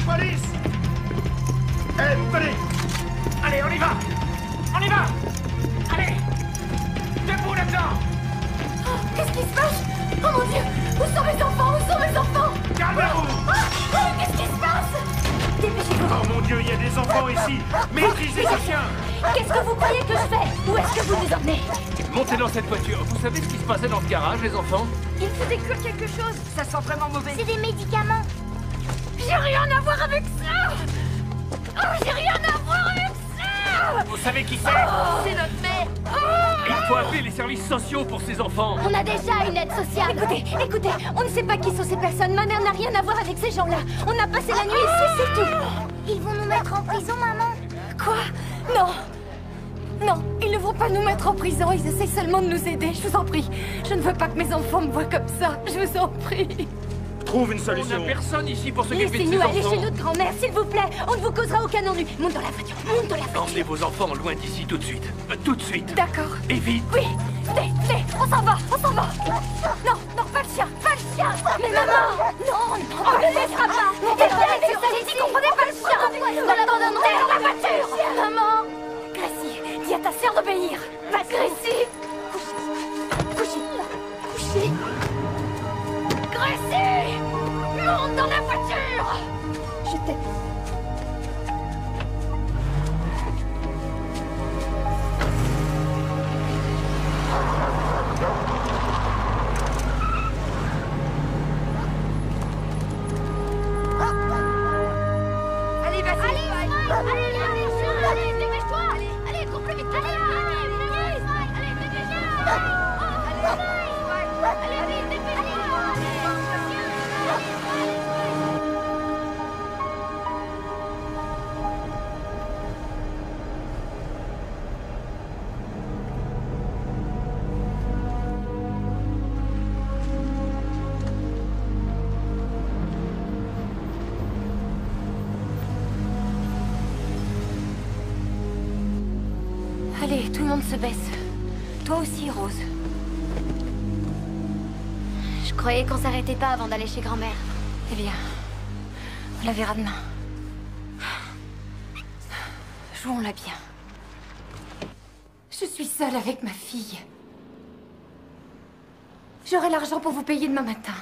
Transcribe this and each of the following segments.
Police! Eh, venez! Allez, on y va! On y va! Allez! Debout là-dedans! Oh, qu'est-ce qui se passe? Oh mon Dieu! Où sont mes enfants? Où sont mes enfants? Calmez-vous! Qu'est-ce qui se passe? Dépêchez-vous! Oh mon Dieu, il y a des enfants ici! Maîtrisez ce chien! Qu'est-ce que vous croyez que je fais? Où est-ce que vous nous emmenez? Montez dans cette voiture. Vous savez ce qui se passait dans le garage, les enfants? Il faisait que quelque chose. Ça sent vraiment mauvais. C'est des médicaments. J'ai rien à voir avec ça! Oh, j'ai rien à voir avec ça! Vous savez qui c'est? C'est notre mère! Il faut appeler les services sociaux pour ces enfants. On a déjà une aide sociale. Écoutez, on ne sait pas qui sont ces personnes. Ma mère n'a rien à voir avec ces gens-là. On a passé la nuit ici, c'est tout. Ils vont nous mettre en prison, maman. Quoi? Non! Non, ils ne vont pas nous mettre en prison. Ils essaient seulement de nous aider, je vous en prie. Je ne veux pas que mes enfants me voient comme ça. Je vous en prie. Trouve une On solution. n'a personne ici pour s'occuper de ces Laissez-nous aller chez enfants. notre grand-mère, s'il vous plaît. On ne vous causera aucun ennui. Monte dans la voiture, monte dans la voiture. Emmenez vos enfants loin d'ici tout de suite. Tout de suite. D'accord. Et vite. Oui, venez, on s'en va, on s'en va. Non, non, pas le chien, pas le chien. Mais maman, non, on ne le laissera pas. Montez dans la voiture, j'ai dit qu'on prenait pas le chien. Non, montez dans la voiture. Maman. Gracie, dis à ta sœur d'obéir. Vas-y, Gracie. Couchez. Gracie, monte dans la voiture. Je t'aime. Allez, vas-y. Allez, dépêche-toi. Allez, cours plus vite. Allez, dépêche-toi. Allez, vite, dépêche-toi. Allez, tout le monde se baisse. Toi aussi, Rose. Je croyais qu'on s'arrêtait pas avant d'aller chez grand-mère. Eh bien, on la verra demain. Jouons-la bien. Je suis seule avec ma fille. J'aurai l'argent pour vous payer demain matin.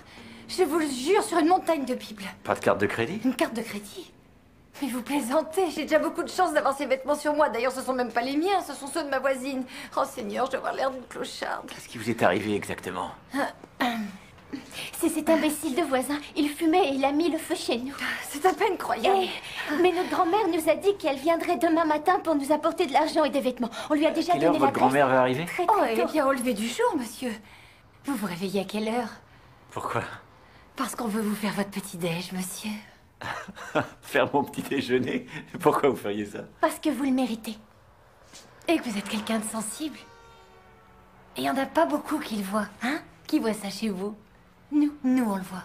Je vous le jure sur une montagne de Bible. Pas de carte de crédit? Une carte de crédit? Mais vous plaisantez, j'ai déjà beaucoup de chance d'avoir ces vêtements sur moi. D'ailleurs, ce sont même pas les miens, ce sont ceux de ma voisine. Oh Seigneur, je dois avoir l'air d'une clocharde. Qu'est-ce qui vous est arrivé exactement? C'est cet imbécile de voisin. Il fumait et il a mis le feu chez nous. C'est à peine croyable. Mais notre grand-mère nous a dit qu'elle viendrait demain matin pour nous apporter de l'argent et des vêtements. On lui a déjà Quelle heure donné votre l'adresse. grand-mère va arriver? Très, Oh, très elle est tôt. bien au lever du jour, monsieur. Vous vous réveillez à quelle heure? Pourquoi? Parce qu'on veut vous faire votre petit-déj, monsieur. Faire mon petit déjeuner? Pourquoi vous feriez ça? Parce que vous le méritez. Et que vous êtes quelqu'un de sensible. Et il n'y en a pas beaucoup qui le voient, hein? Qui voient ça chez vous? Nous, on le voit.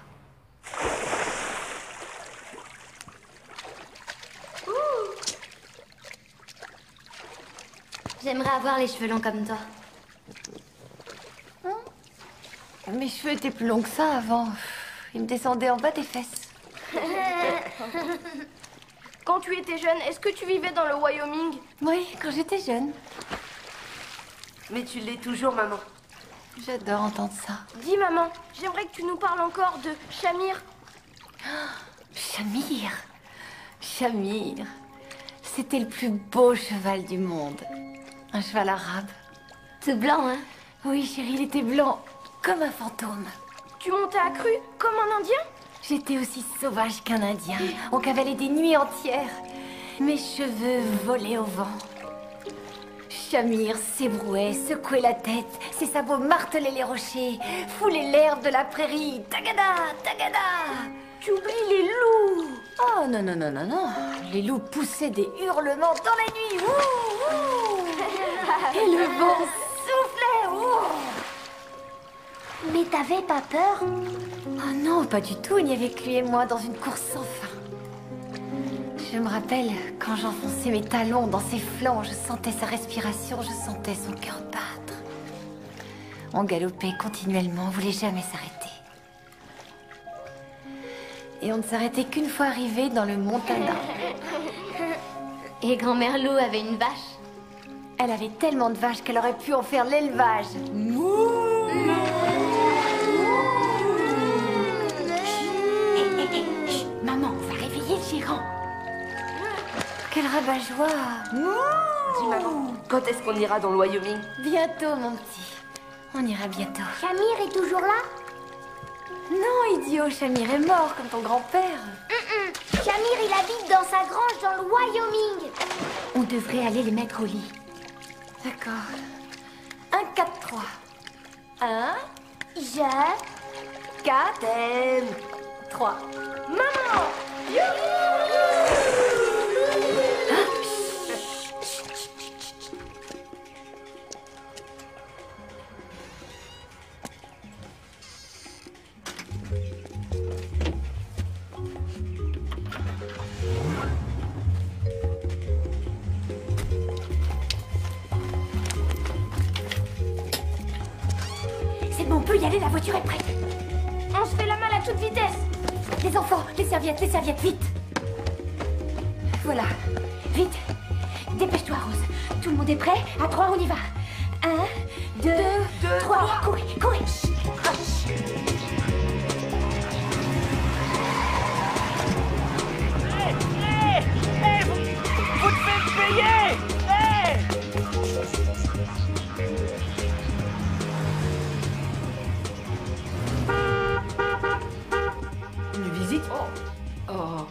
J'aimerais avoir les cheveux longs comme toi. Mes cheveux étaient plus longs que ça avant. Ils me descendaient en bas des fesses. Quand tu étais jeune, est-ce que tu vivais dans le Wyoming? Oui, quand j'étais jeune. Mais tu l'es toujours, maman. J'adore entendre ça. Dis, maman, j'aimerais que tu nous parles encore de Shamir. Shamir. Shamir. C'était le plus beau cheval du monde. Un cheval arabe. Tout blanc, hein? Oui, chérie, il était blanc, comme un fantôme. Tu montais à cru, comme un Indien? J'étais aussi sauvage qu'un Indien. On cavalait des nuits entières. Mes cheveux volaient au vent. Shamir s'ébrouait, secouait la tête. Ses sabots martelaient les rochers, foulaient l'herbe de la prairie. Tagada, tagada. Tu oublies les loups. Oh non, non, non, non, non. Les loups poussaient des hurlements dans la nuit. Ouh, ouh. Et le vent soufflait. Ouh. Mais t'avais pas peur? Oh non, pas du tout. Il n'y avait que lui et moi dans une course sans fin. Je me rappelle, quand j'enfonçais mes talons dans ses flancs, je sentais sa respiration, je sentais son cœur battre. On galopait continuellement, on voulait jamais s'arrêter. Et on ne s'arrêtait qu'une fois arrivé dans le Montana. Et grand-mère Lou avait une vache. Elle avait tellement de vaches qu'elle aurait pu en faire l'élevage. Chut, maman, on va réveiller le gérant. Quel rabat-joie! Dis maman, quand est-ce qu'on ira dans le Wyoming? Bientôt, mon petit. On ira bientôt. Shamir est toujours là? Non, idiot, Shamir est mort comme ton grand-père. Shamir, il habite dans sa grange dans le Wyoming. On devrait aller les mettre au lit. D'accord. 1, 4, 3. 1, Je... 4, 3. Maman! C'est bon, on peut y aller, la voiture est prête. On se fait la malle à toute vitesse. Les enfants, les serviettes, vite. Voilà. Vite. Dépêche-toi, Rose. Tout le monde est prêt? À 3, on y va. 1, 2, 3. Courez, courez. Vous devez me payer! Hey! Une visite? Oh.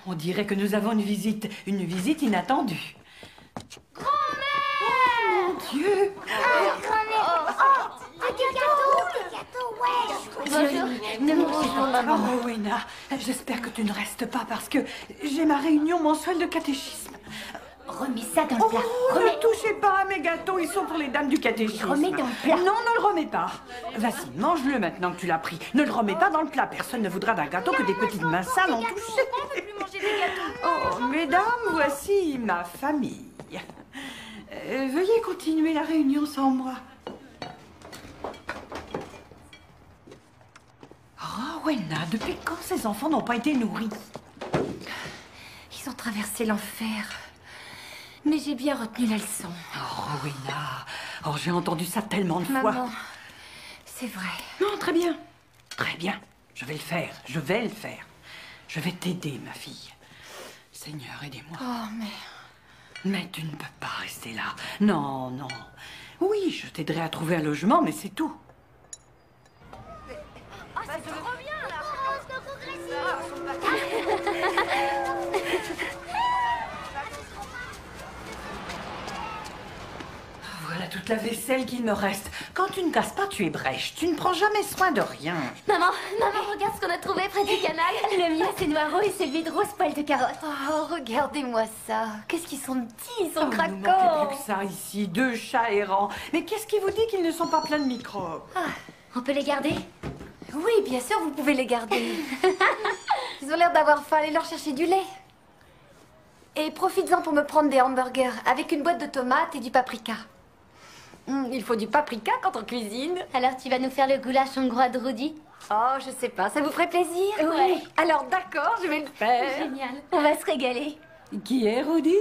On dirait que nous avons une visite inattendue. Grand-mère! Oh mon Dieu! Bonjour. Ne mangez pas, maman. Oh, Rowena, j'espère que tu ne restes pas parce que j'ai ma réunion mensuelle de catéchisme. Remets ça dans le Oh, plat. ne touchez pas à mes gâteaux, ils sont pour les dames du catéchisme. Remets dans le plat. Non, ne le remets pas. Vas-y, mange-le maintenant que tu l'as pris. Ne le remets pas dans le plat. Personne ne voudra d'un gâteau que des petites mains sales ont touché. Oh, mesdames, voici ma famille. Veuillez continuer la réunion sans moi. Rowena, depuis quand ces enfants n'ont pas été nourris? Ils ont traversé l'enfer. Mais j'ai bien retenu la leçon. Oh, Rowena, oh, j'ai entendu ça tellement de fois. Maman, c'est vrai. Non, très bien. Très bien. Je vais le faire. Je vais le faire. Je vais t'aider, ma fille. Seigneur, aidez-moi. Oh, Mais tu ne peux pas rester là. Non, non. Oui, je t'aiderai à trouver un logement, mais c'est tout. Voilà toute la vaisselle qu'il me reste. Quand tu ne casses pas, tu es brèche. Tu ne prends jamais soin de rien. Maman, regarde ce qu'on a trouvé près du canal. Le mien, c'est Noiro et celui de Rose poil de carotte. Oh, regardez-moi ça. Qu'est-ce qu'ils sont petits, ils sont Oh, il nous manquait craquants. plus que ça ici. 2 chats errants. Mais qu'est-ce qui vous dit qu'ils ne sont pas pleins de microbes? On peut les garder? Oui, bien sûr, vous pouvez les garder. Ils ont l'air d'avoir faim. Allez leur chercher du lait. Et profites-en pour me prendre des hamburgers avec une boîte de tomates et du paprika. Il faut du paprika quand on cuisine. Alors tu vas nous faire le goulash hongrois de Rudy? Oh, je sais pas, ça vous ferait plaisir? Ouais. Alors d'accord, je vais le faire. Génial. On va se régaler. Qui est Rudy?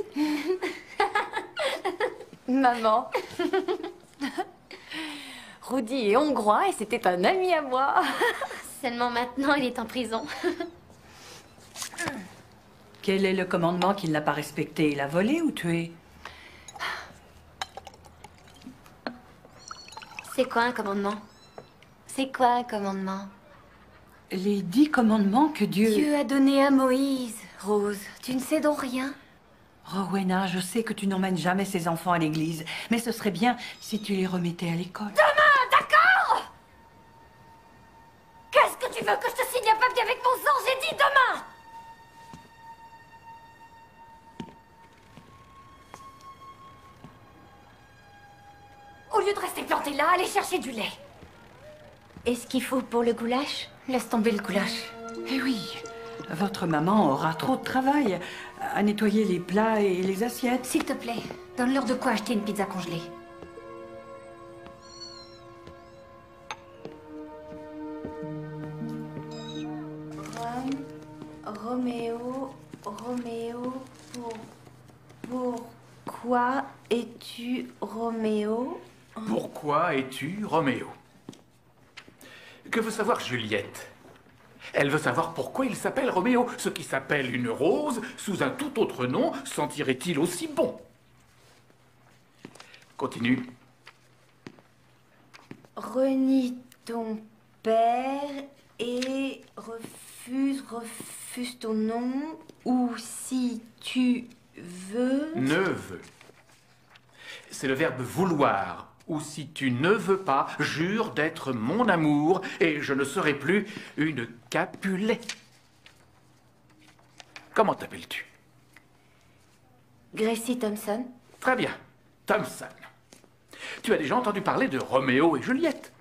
Maman. Rudy est hongrois et c'était un ami à moi. Seulement maintenant, il est en prison. Quel est le commandement qu'il n'a pas respecté? Il a volé ou tué? C'est quoi un commandement? C'est quoi un commandement? Les 10 commandements que Dieu... Dieu a donné à Moïse. Rose, tu ne sais donc rien? Rowena, je sais que tu n'emmènes jamais ces enfants à l'église, mais ce serait bien si tu les remettais à l'école. D'accord! Qu'est-ce que tu veux que je te signe un papier avec mon sang? J'ai dit demain! Au lieu de rester planté là, allez chercher du lait. Et ce qu'il faut pour le goulash? Laisse tomber le goulash. Eh oui, votre maman aura trop de travail à nettoyer les plats et les assiettes. S'il te plaît, donne-leur de quoi acheter une pizza congelée. Roméo, pourquoi es-tu Roméo? Pourquoi es-tu Roméo? Que veut savoir Juliette? Elle veut savoir pourquoi il s'appelle Roméo. Ce qui s'appelle une rose, sous un tout autre nom, sentirait-il aussi bon? Continue. Renie ton père et refuse ton nom, ou si tu veux... Ne veux. C'est le verbe vouloir. Ou si tu ne veux pas, jure d'être mon amour et je ne serai plus une Capulet. Comment t'appelles-tu? Gracie Thompson. Très bien, Thompson. Tu as déjà entendu parler de Roméo et Juliette?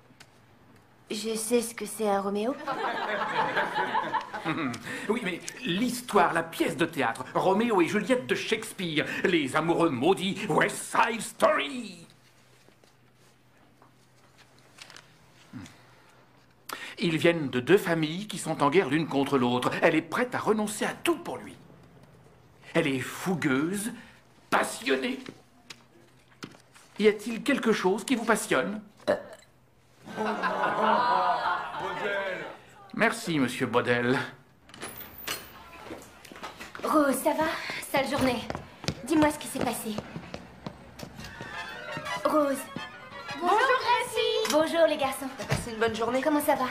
Je sais ce que c'est un Roméo. Oui, mais l'histoire, la pièce de théâtre, Roméo et Juliette de Shakespeare, les amoureux maudits, West Side Story. Ils viennent de deux familles qui sont en guerre l'une contre l'autre. Elle est prête à renoncer à tout pour lui. Elle est fougueuse, passionnée. Y a-t-il quelque chose qui vous passionne? Merci, monsieur Baudel. Rose, ça va? Sale journée. Dis-moi ce qui s'est passé. Rose. Bonjour, Gracie. Bonjour les garçons. T'as passé une bonne journée? Comment ça va?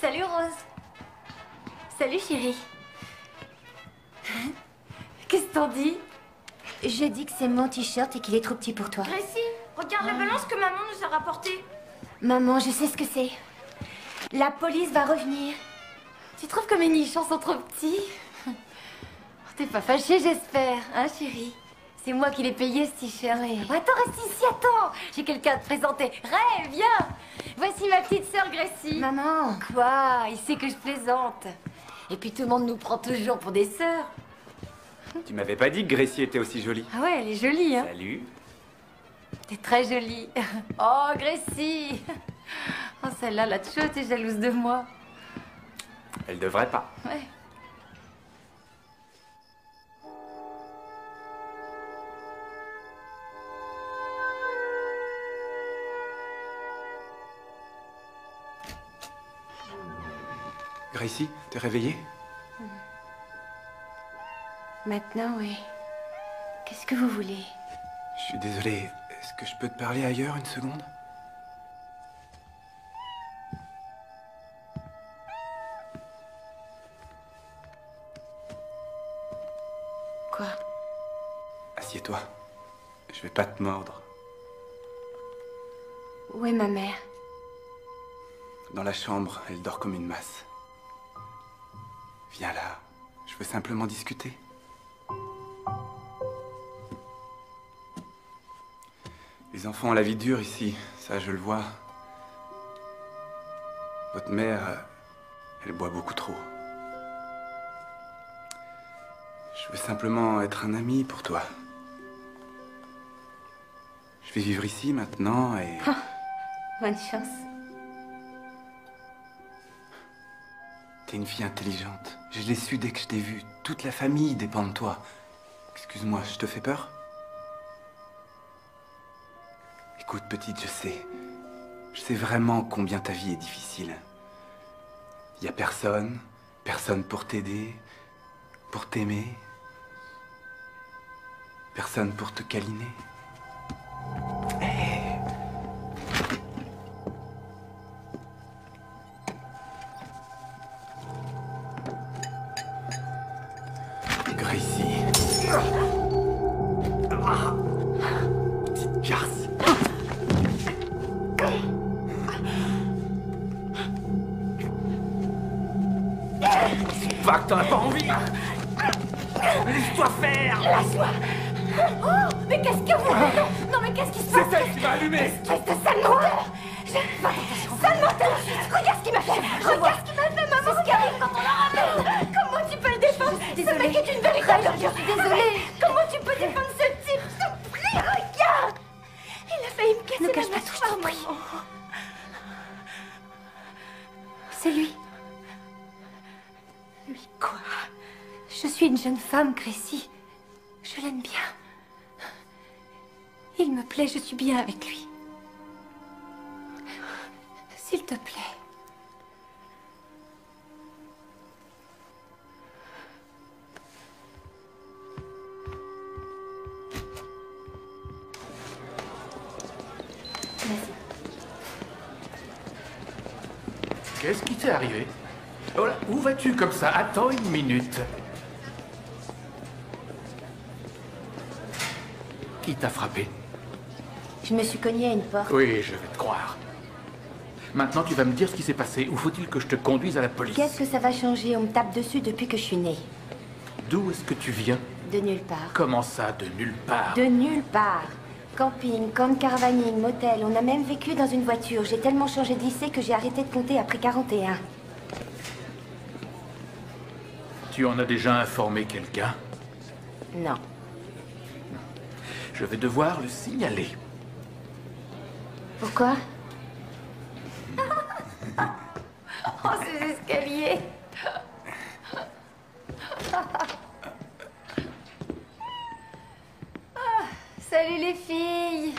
Salut Rose. Salut chérie. Qu'est-ce que t'en dis? Je dis que c'est mon t-shirt et qu'il est trop petit pour toi. Gracie, regarde la balance que maman nous a rapportée. Maman, je sais ce que c'est. La police va revenir. Tu trouves que mes nichons sont trop petits? T'es pas fâchée, j'espère, hein chérie? C'est moi qui l'ai payé, ce t-shirt. Oui. Attends, reste ici, attends. J'ai quelqu'un à te présenter. Ray, viens. Voici ma petite sœur Gracie. Maman. Quoi? Il sait que je plaisante. Et puis tout le monde nous prend toujours pour des sœurs. Tu m'avais pas dit que Gracie était aussi jolie. Ah ouais, elle est jolie, hein? Salut. T'es très jolie. Oh, Gracie. Oh, celle-là, la tchou, t'es jalouse de moi. Elle devrait pas. Ouais. Gracie, t'es réveillée? Maintenant, oui. Qu'est-ce que vous voulez? Je suis désolé. Est-ce que je peux te parler ailleurs une seconde? Quoi? Assieds-toi. Je vais pas te mordre. Où est ma mère? Dans la chambre, elle dort comme une masse. Viens là. Je veux simplement discuter. Les enfants ont la vie dure ici, ça je le vois. Votre mère, elle boit beaucoup trop. Je veux simplement être un ami pour toi. Je vais vivre ici maintenant et... Bonne chance. T'es une fille intelligente. Je l'ai su dès que je t'ai vue. Toute la famille dépend de toi. Excuse-moi, je te fais peur? Écoute, petite, je sais vraiment combien ta vie est difficile. Il y a personne pour t'aider, pour t'aimer, personne pour te câliner. Hey. Gracie. Petite garce. Va que t'en as pas envie. Laisse-toi faire. Laisse-moi. Oh, mais qu'est-ce que vous... Non, non, mais qu'est-ce qui se passe? C'est elle qui va allumer. Espèce de sale menteur. Sale menteur. Regarde ce qu'il m'a fait. Regarde ce qu'il m'a fait, maman. C'est ce qui arrive quand on la ramène. Comment tu peux le défendre? Ce mec est une véritable ordure. Je suis désolée. Comment tu peux défendre ce type? S'il te plaît, regarde. Il a failli me casser Ne cache la pas tout, je t'en prie. C'est lui. Lui quoi? Je suis une jeune femme, Gracie. Je l'aime bien. Il me plaît, je suis bien avec lui. S'il te plaît. Qu'est-ce qui t'est arrivé? Oh là, où vas-tu comme ça? Attends une minute. Qui t'a frappé? Je me suis cognée à une porte. Oui, je vais te croire. Maintenant, tu vas me dire ce qui s'est passé. Ou faut-il que je te conduise à la police? Qu'est-ce que ça va changer? On me tape dessus depuis que je suis née. D'où est-ce que tu viens? De nulle part. Comment ça, de nulle part? De nulle part. Camping, camp de caravaning, motel. On a même vécu dans une voiture. J'ai tellement changé de lycée que j'ai arrêté de compter après 41. Tu en as déjà informé quelqu'un? Non. Je vais devoir le signaler. Pourquoi? Oh, ces escaliers. Salut les filles.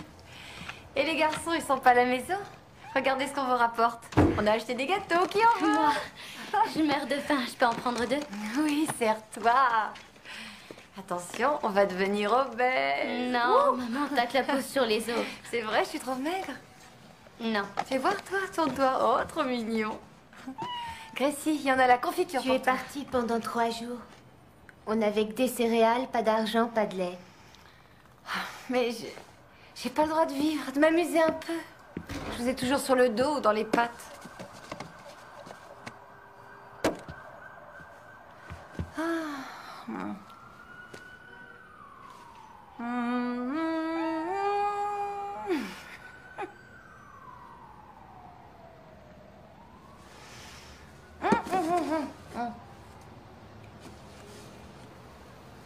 Et les garçons, ils sont pas à la maison? Regardez ce qu'on vous rapporte. On a acheté des gâteaux, qui en veut? Moi, je meurs de faim. Je peux en prendre 2? Oui, serre-toi. Attention, on va devenir obèse. Non, maman, tacle la peau sur les os. C'est vrai, je suis trop maigre. Non. Fais voir, toi, tourne-toi. Oh, trop mignon. Gracie, il y en a à la confiture. Tu es pour toi. partie pendant 3 jours. On n'avait que des céréales, pas d'argent, pas de lait. Mais j'ai pas le droit de vivre, de m'amuser un peu. Je vous ai toujours sur le dos ou dans les pattes.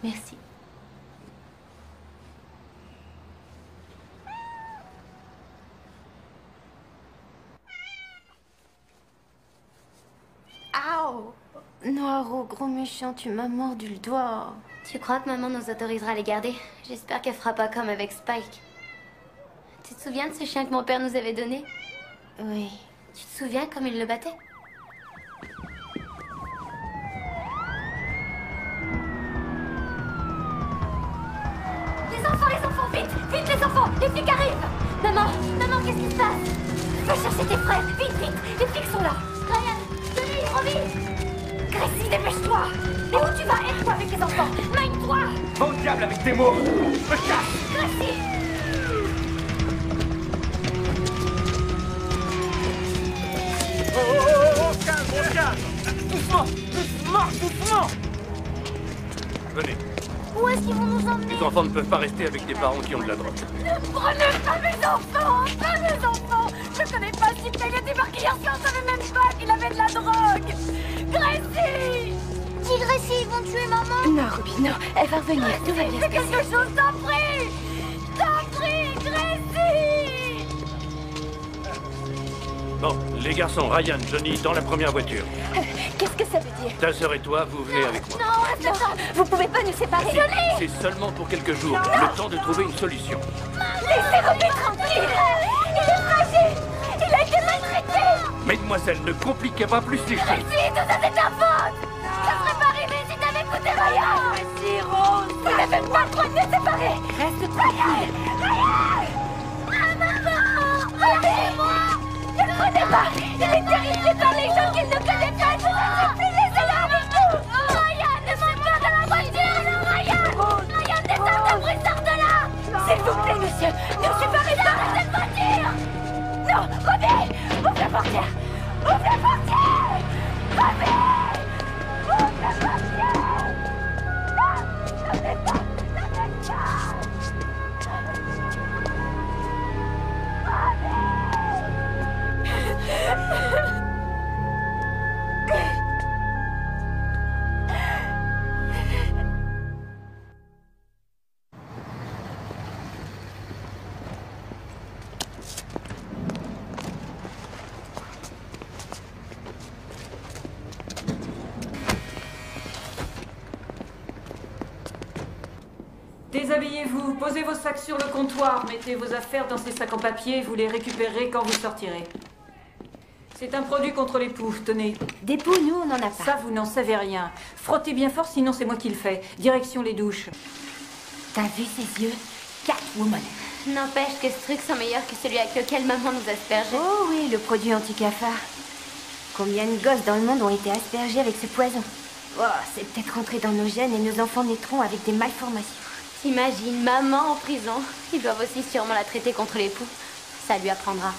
Merci. Aouh! Noiro, gros méchant, tu m'as mordu le doigt. Tu crois que maman nous autorisera à les garder? J'espère qu'elle fera pas comme avec Spike. Tu te souviens de ce chien que mon père nous avait donné? Oui. Tu te souviens comme il le battait? Les enfants, vite! Vite, les enfants! Les flics arrivent! Maman, qu'est-ce qui se passe? Va chercher tes frères! Vite, vite! Les flics sont là! Ryan, Johnny, trop vite! Gracie, dépêche-toi! Mais où tu vas? Aide-toi avec les enfants! Mine-toi! Va au diable avec tes mots! Me casse! Gracie! Oh, calme! Doucement! Venez. Où est-ce qu'ils vont nous emmener? Les enfants ne peuvent pas rester avec des parents qui ont de la drogue. Ne prenez pas mes enfants! Pas mes enfants! Je connais pas ce type, il a débarqué hier soir, je savais même pas qu'il avait de la drogue! Gracie! Dis Gracie, ils vont tuer maman? Non, Ruby, non, elle va revenir, tout va bien se Fais passer. quelque chose, t'en prie! T'en prie, Gracie! Bon, les garçons, Ryan, Johnny, dans la première voiture. Qu'est-ce que ça veut dire? Ta sœur et toi, vous venez avec moi. Non, reste là! Vous pouvez pas nous séparer? C'est seulement pour quelques jours, le temps de trouver une solution. Laissez Ruby tranquille! Il est fragile! Il a été maltraité! Mesdemoiselles, ne compliquez pas plus les choses. Gracie, tout ça c'est ta faute! Ça serait pas arrivé si t'avais écouté Ryan! Gracie, Rose! Vous n'avez pas le droit de nous séparer! Reste tranquille! Ryan! Ah, maman! Ruby! Ne le prenez pas! Il est terrifié par les gens qu'il ne connaît pas! Je ne sais plus, laissez-le avec nous! Ryan, ne monte pas dans la voiture! Non, Ryan! Ryan, descends de bruit, sors de là! S'il vous plaît, monsieur! Ne séparez pas de cette voiture! Non! Ruby! Ouvre la portière! Ouvre la portière! Ruby! Ouvre la portière! Non! Ne faites pas! Ne faites pas! Ruby! Déshabillez-vous, posez vos sacs sur le comptoir, mettez vos affaires dans ces sacs en papier, vous les récupérerez quand vous sortirez. C'est un produit contre les poux, tenez. Des poux, nous, on n'en a pas. Ça, vous n'en savez rien. Frottez bien fort, sinon c'est moi qui le fais. Direction les douches. T'as vu ses yeux? Catwoman. N'empêche que ce truc sont meilleurs que celui avec lequel maman nous aspergeait. Oh oui, le produit anti-cafard. Combien de gosses dans le monde ont été aspergés avec ce poison? Oh, c'est peut-être rentré dans nos gènes et nos enfants naîtront avec des malformations. T'imagines maman en prison? Ils doivent aussi sûrement la traiter contre les poux. Ça lui apprendra.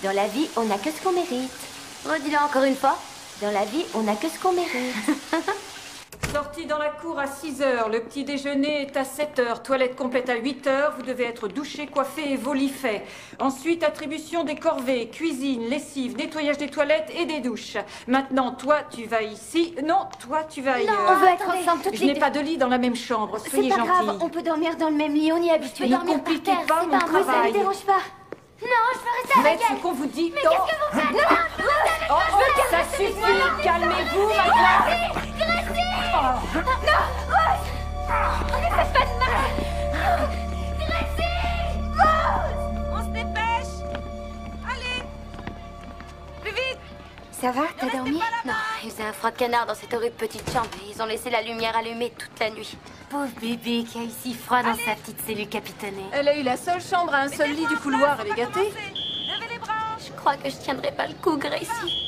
Dans la vie, on n'a que ce qu'on mérite. Redis-le encore une fois. Dans la vie, on n'a que ce qu'on mérite. Sortie dans la cour à 6 h. Le petit déjeuner est à 7 h. Toilette complète à 8 h. Vous devez être douché, coiffé et vos lits faits. Ensuite, attribution des corvées, cuisine, lessive, nettoyage des toilettes et des douches. Maintenant, toi, tu vas ici. Non, toi, tu vas ailleurs. On veut être ensemble toutes Je les n'ai deux. pas de lit dans la même chambre. C'est Soyez pas gentils. grave, on peut dormir dans le même lit, on y est habitué. Ne Dormir par compliquez terre, pas c'est mon pas un bruit, ça travail. ne dérange pas. Non, je veux rester avec Faites elle. ce qu'on vous dit. Mais qu'est-ce que vous faites? Non, Oh, ça suffit. Calmez-vous maintenant. Non, Rose. Ne me faites pas de mal. Gracie! Rose! On se dépêche. Allez. Plus vite. Ça va, t'as dormi? pas là-bas. Non, il faisait un froid de canard dans cette horrible petite chambre et ils ont laissé la lumière allumée toute la nuit. Pauvre bébé qui a eu si froid dans sa petite cellule capitonnée. Elle a eu la seule chambre à un seul lit du couloir. Elle est gâtée. Levez les bras. Je crois que je tiendrai pas le coup, Gracie.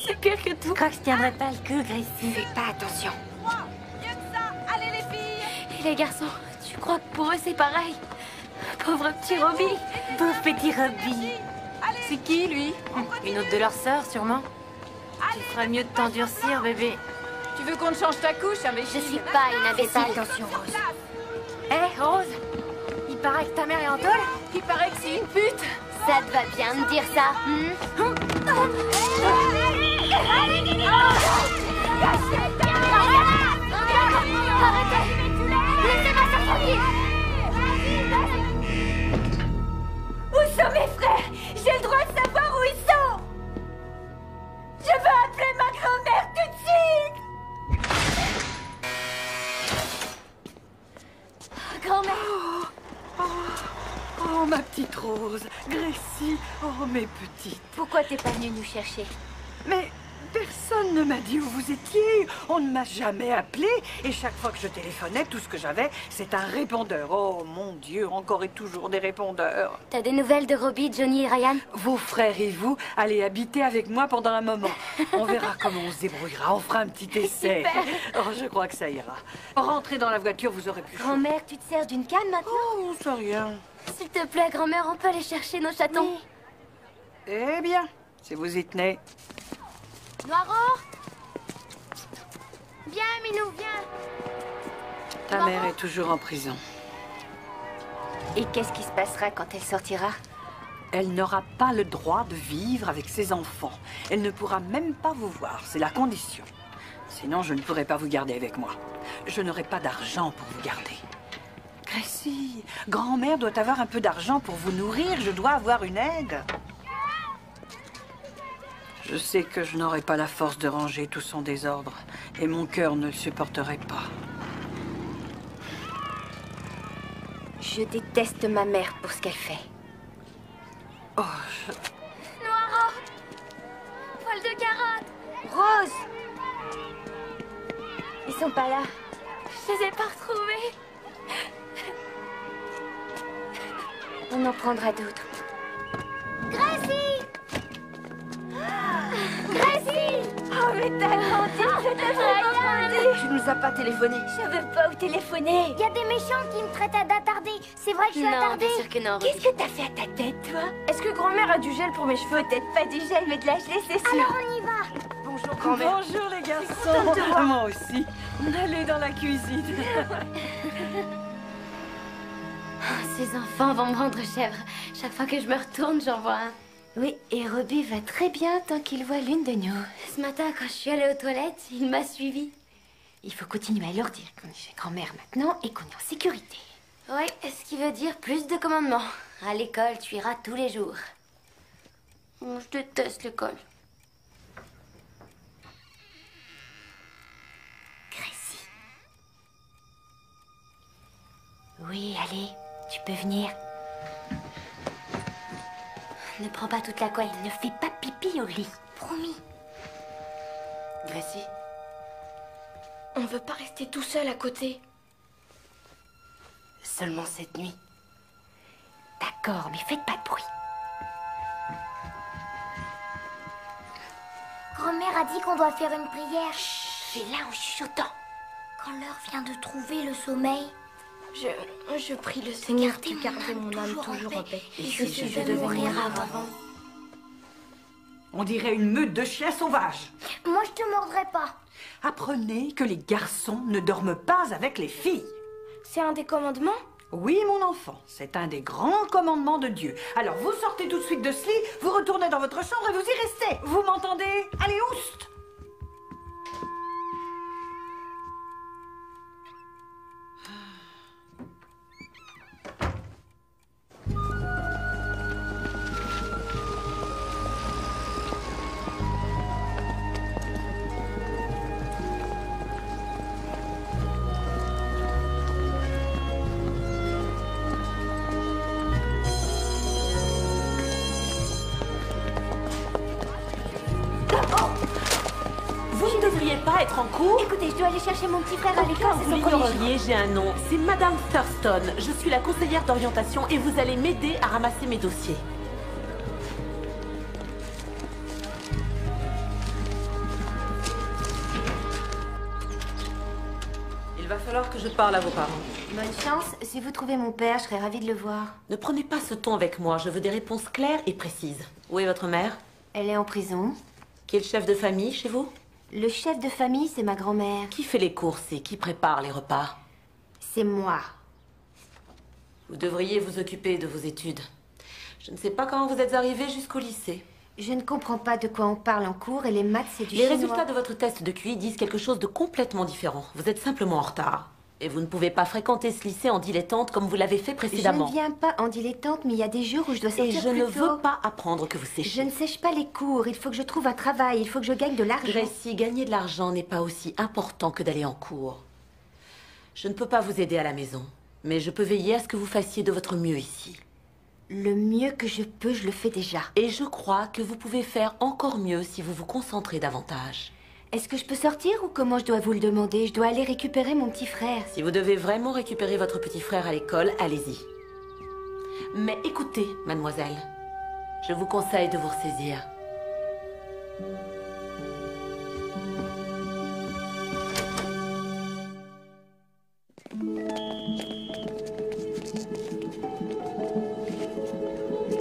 C'est pire que tout. Je crois que je tiendrai pas le coup, Gracie. Fais pas attention. Trois. Mieux que ça. Allez les filles. Et les garçons, tu crois que pour eux c'est pareil? Pauvre petit Robbie. Pauvre petit Robbie. Allez. C'est qui, lui? Une autre de leur sœur, sûrement. Tu ferais mieux de t'endurcir, bébé. Tu veux qu'on te change ta couche, Je imbécile? suis pas une imbécile. Attention, Rose. Hé, Rose, il paraît que ta mère est en tôle. Il paraît que c'est une pute. Ça te va bien de dire ça, Arrêtez! Laissez-moi sortir! Où sont mes frères? J'ai le droit de savoir où ils sont! Je veux appeler ma grand-mère tout de suite! Grand-mère! Oh, ma petite Rose, Gracie, oh, mes petites. Pourquoi t'es pas venue nous chercher? Mais personne ne m'a dit où vous étiez. On ne m'a jamais appelé. Et chaque fois que je téléphonais, tout ce que j'avais, c'est un répondeur. Oh, mon Dieu, encore et toujours des répondeurs. T'as des nouvelles de Robbie, Johnny et Ryan? Vos frères et vous allez habiter avec moi pendant un moment. On verra comment on se débrouillera. On fera un petit essai. Super. Oh, je crois que ça ira. Rentrez dans la voiture, vous aurez plus chaud. Grand-mère, tu te sers d'une canne maintenant? Oh, c'est rien. S'il te plaît, grand-mère, on peut aller chercher nos chatons? Eh bien, si vous y tenez. Noiro! Viens, Minou, viens! Ta mère est toujours en prison. Et qu'est-ce qui se passera quand elle sortira? Elle n'aura pas le droit de vivre avec ses enfants. Elle ne pourra même pas vous voir, c'est la condition. Sinon, je ne pourrai pas vous garder avec moi. Je n'aurai pas d'argent pour vous garder. Gracie, grand-mère doit avoir un peu d'argent pour vous nourrir. Je dois avoir une aide. Je sais que je n'aurai pas la force de ranger tout son désordre. Et mon cœur ne le supporterait pas. Je déteste ma mère pour ce qu'elle fait. Oh, Noiro! Poil de carotte! Rose! Ils sont pas là. Je les ai pas retrouvés. On en prendra d'autres. Gracie! Gracie! Oh, mais t'as grandi, je devrais grandi. Tu nous as pas téléphoné. Je savais pas où téléphoner. Il y a des méchants qui me traitent d'attardé. C'est vrai que je suis Non, attardée. bien sûr que non, Qu'est-ce que t'as fait à ta tête, toi? Est-ce que grand-mère a du gel pour mes cheveux? Peut-être pas du gel, mais de la gelée, c'est sûr. Alors on y va. Bonjour, grand-mère. bonjour les garçons. Moi aussi. Allez dans la cuisine. Oh, ces enfants vont me rendre chèvre. Chaque fois que je me retourne, j'en vois un. Oui, et Robbie va très bien tant qu'il voit l'une de nous. Ce matin, quand je suis allée aux toilettes, il m'a suivi. Il faut continuer à leur dire qu'on est chez grand-mère maintenant et qu'on est en sécurité. Oui, ce qui veut dire plus de commandements. À l'école, tu iras tous les jours. Oh, je déteste l'école. Gracie. Oui, allez, tu peux venir. Ne prends pas toute la couette, ne fais pas pipi au lit, promis. Gracie, on veut pas rester tout seul à côté. Seulement cette nuit. D'accord, mais faites pas de bruit. Grand-mère a dit qu'on doit faire une prière. Chut, fais-la en chuchotant. Quand l'heure vient de trouver le sommeil. Je prie le Seigneur de garder mon âme toujours en paix. Et si je devais mourir avant? On dirait une meute de chiens sauvages. Moi, je te mordrai pas. Apprenez que les garçons ne dorment pas avec les filles. C'est un des commandements? Oui, mon enfant, c'est un des grands commandements de Dieu. Alors, vous sortez tout de suite de ce lit, vous retournez dans votre chambre et vous y restez. Vous m'entendez? Allez, oust! Pas être en cours. Écoutez, je dois aller chercher mon petit frère à l'école, Vous c'est son premier jour. l'ignoreriez, j'ai un nom. C'est Madame Thurston. Je suis la conseillère d'orientation et vous allez m'aider à ramasser mes dossiers. Il va falloir que je parle à vos parents. Bonne chance. Si vous trouvez mon père, je serais ravie de le voir. Ne prenez pas ce ton avec moi. Je veux des réponses claires et précises. Où est votre mère? Elle est en prison. Qui est le chef de famille chez vous? Le chef de famille, c'est ma grand-mère. Qui fait les courses et qui prépare les repas? C'est moi. Vous devriez vous occuper de vos études. Je ne sais pas comment vous êtes arrivé jusqu'au lycée. Je ne comprends pas de quoi on parle en cours et les maths, c'est du Les chinois. résultats de votre test de QI disent quelque chose de complètement différent. Vous êtes simplement en retard. Et vous ne pouvez pas fréquenter ce lycée en dilettante comme vous l'avez fait précédemment. Je ne viens pas en dilettante, mais il y a des jours où je dois sortir Et je plus ne tôt. veux pas apprendre que vous séchez. Je ne sèche pas les cours. Il faut que je trouve un travail. Il faut que je gagne de l'argent. Gracie, gagner de l'argent n'est pas aussi important que d'aller en cours. Je ne peux pas vous aider à la maison, mais je peux veiller à ce que vous fassiez de votre mieux ici. Le mieux que je peux, je le fais déjà. Et je crois que vous pouvez faire encore mieux si vous vous concentrez davantage. Est-ce que je peux sortir ou comment je dois vous le demander? Je dois aller récupérer mon petit frère. Si vous devez vraiment récupérer votre petit frère à l'école, allez-y. Mais écoutez, mademoiselle, je vous conseille de vous ressaisir.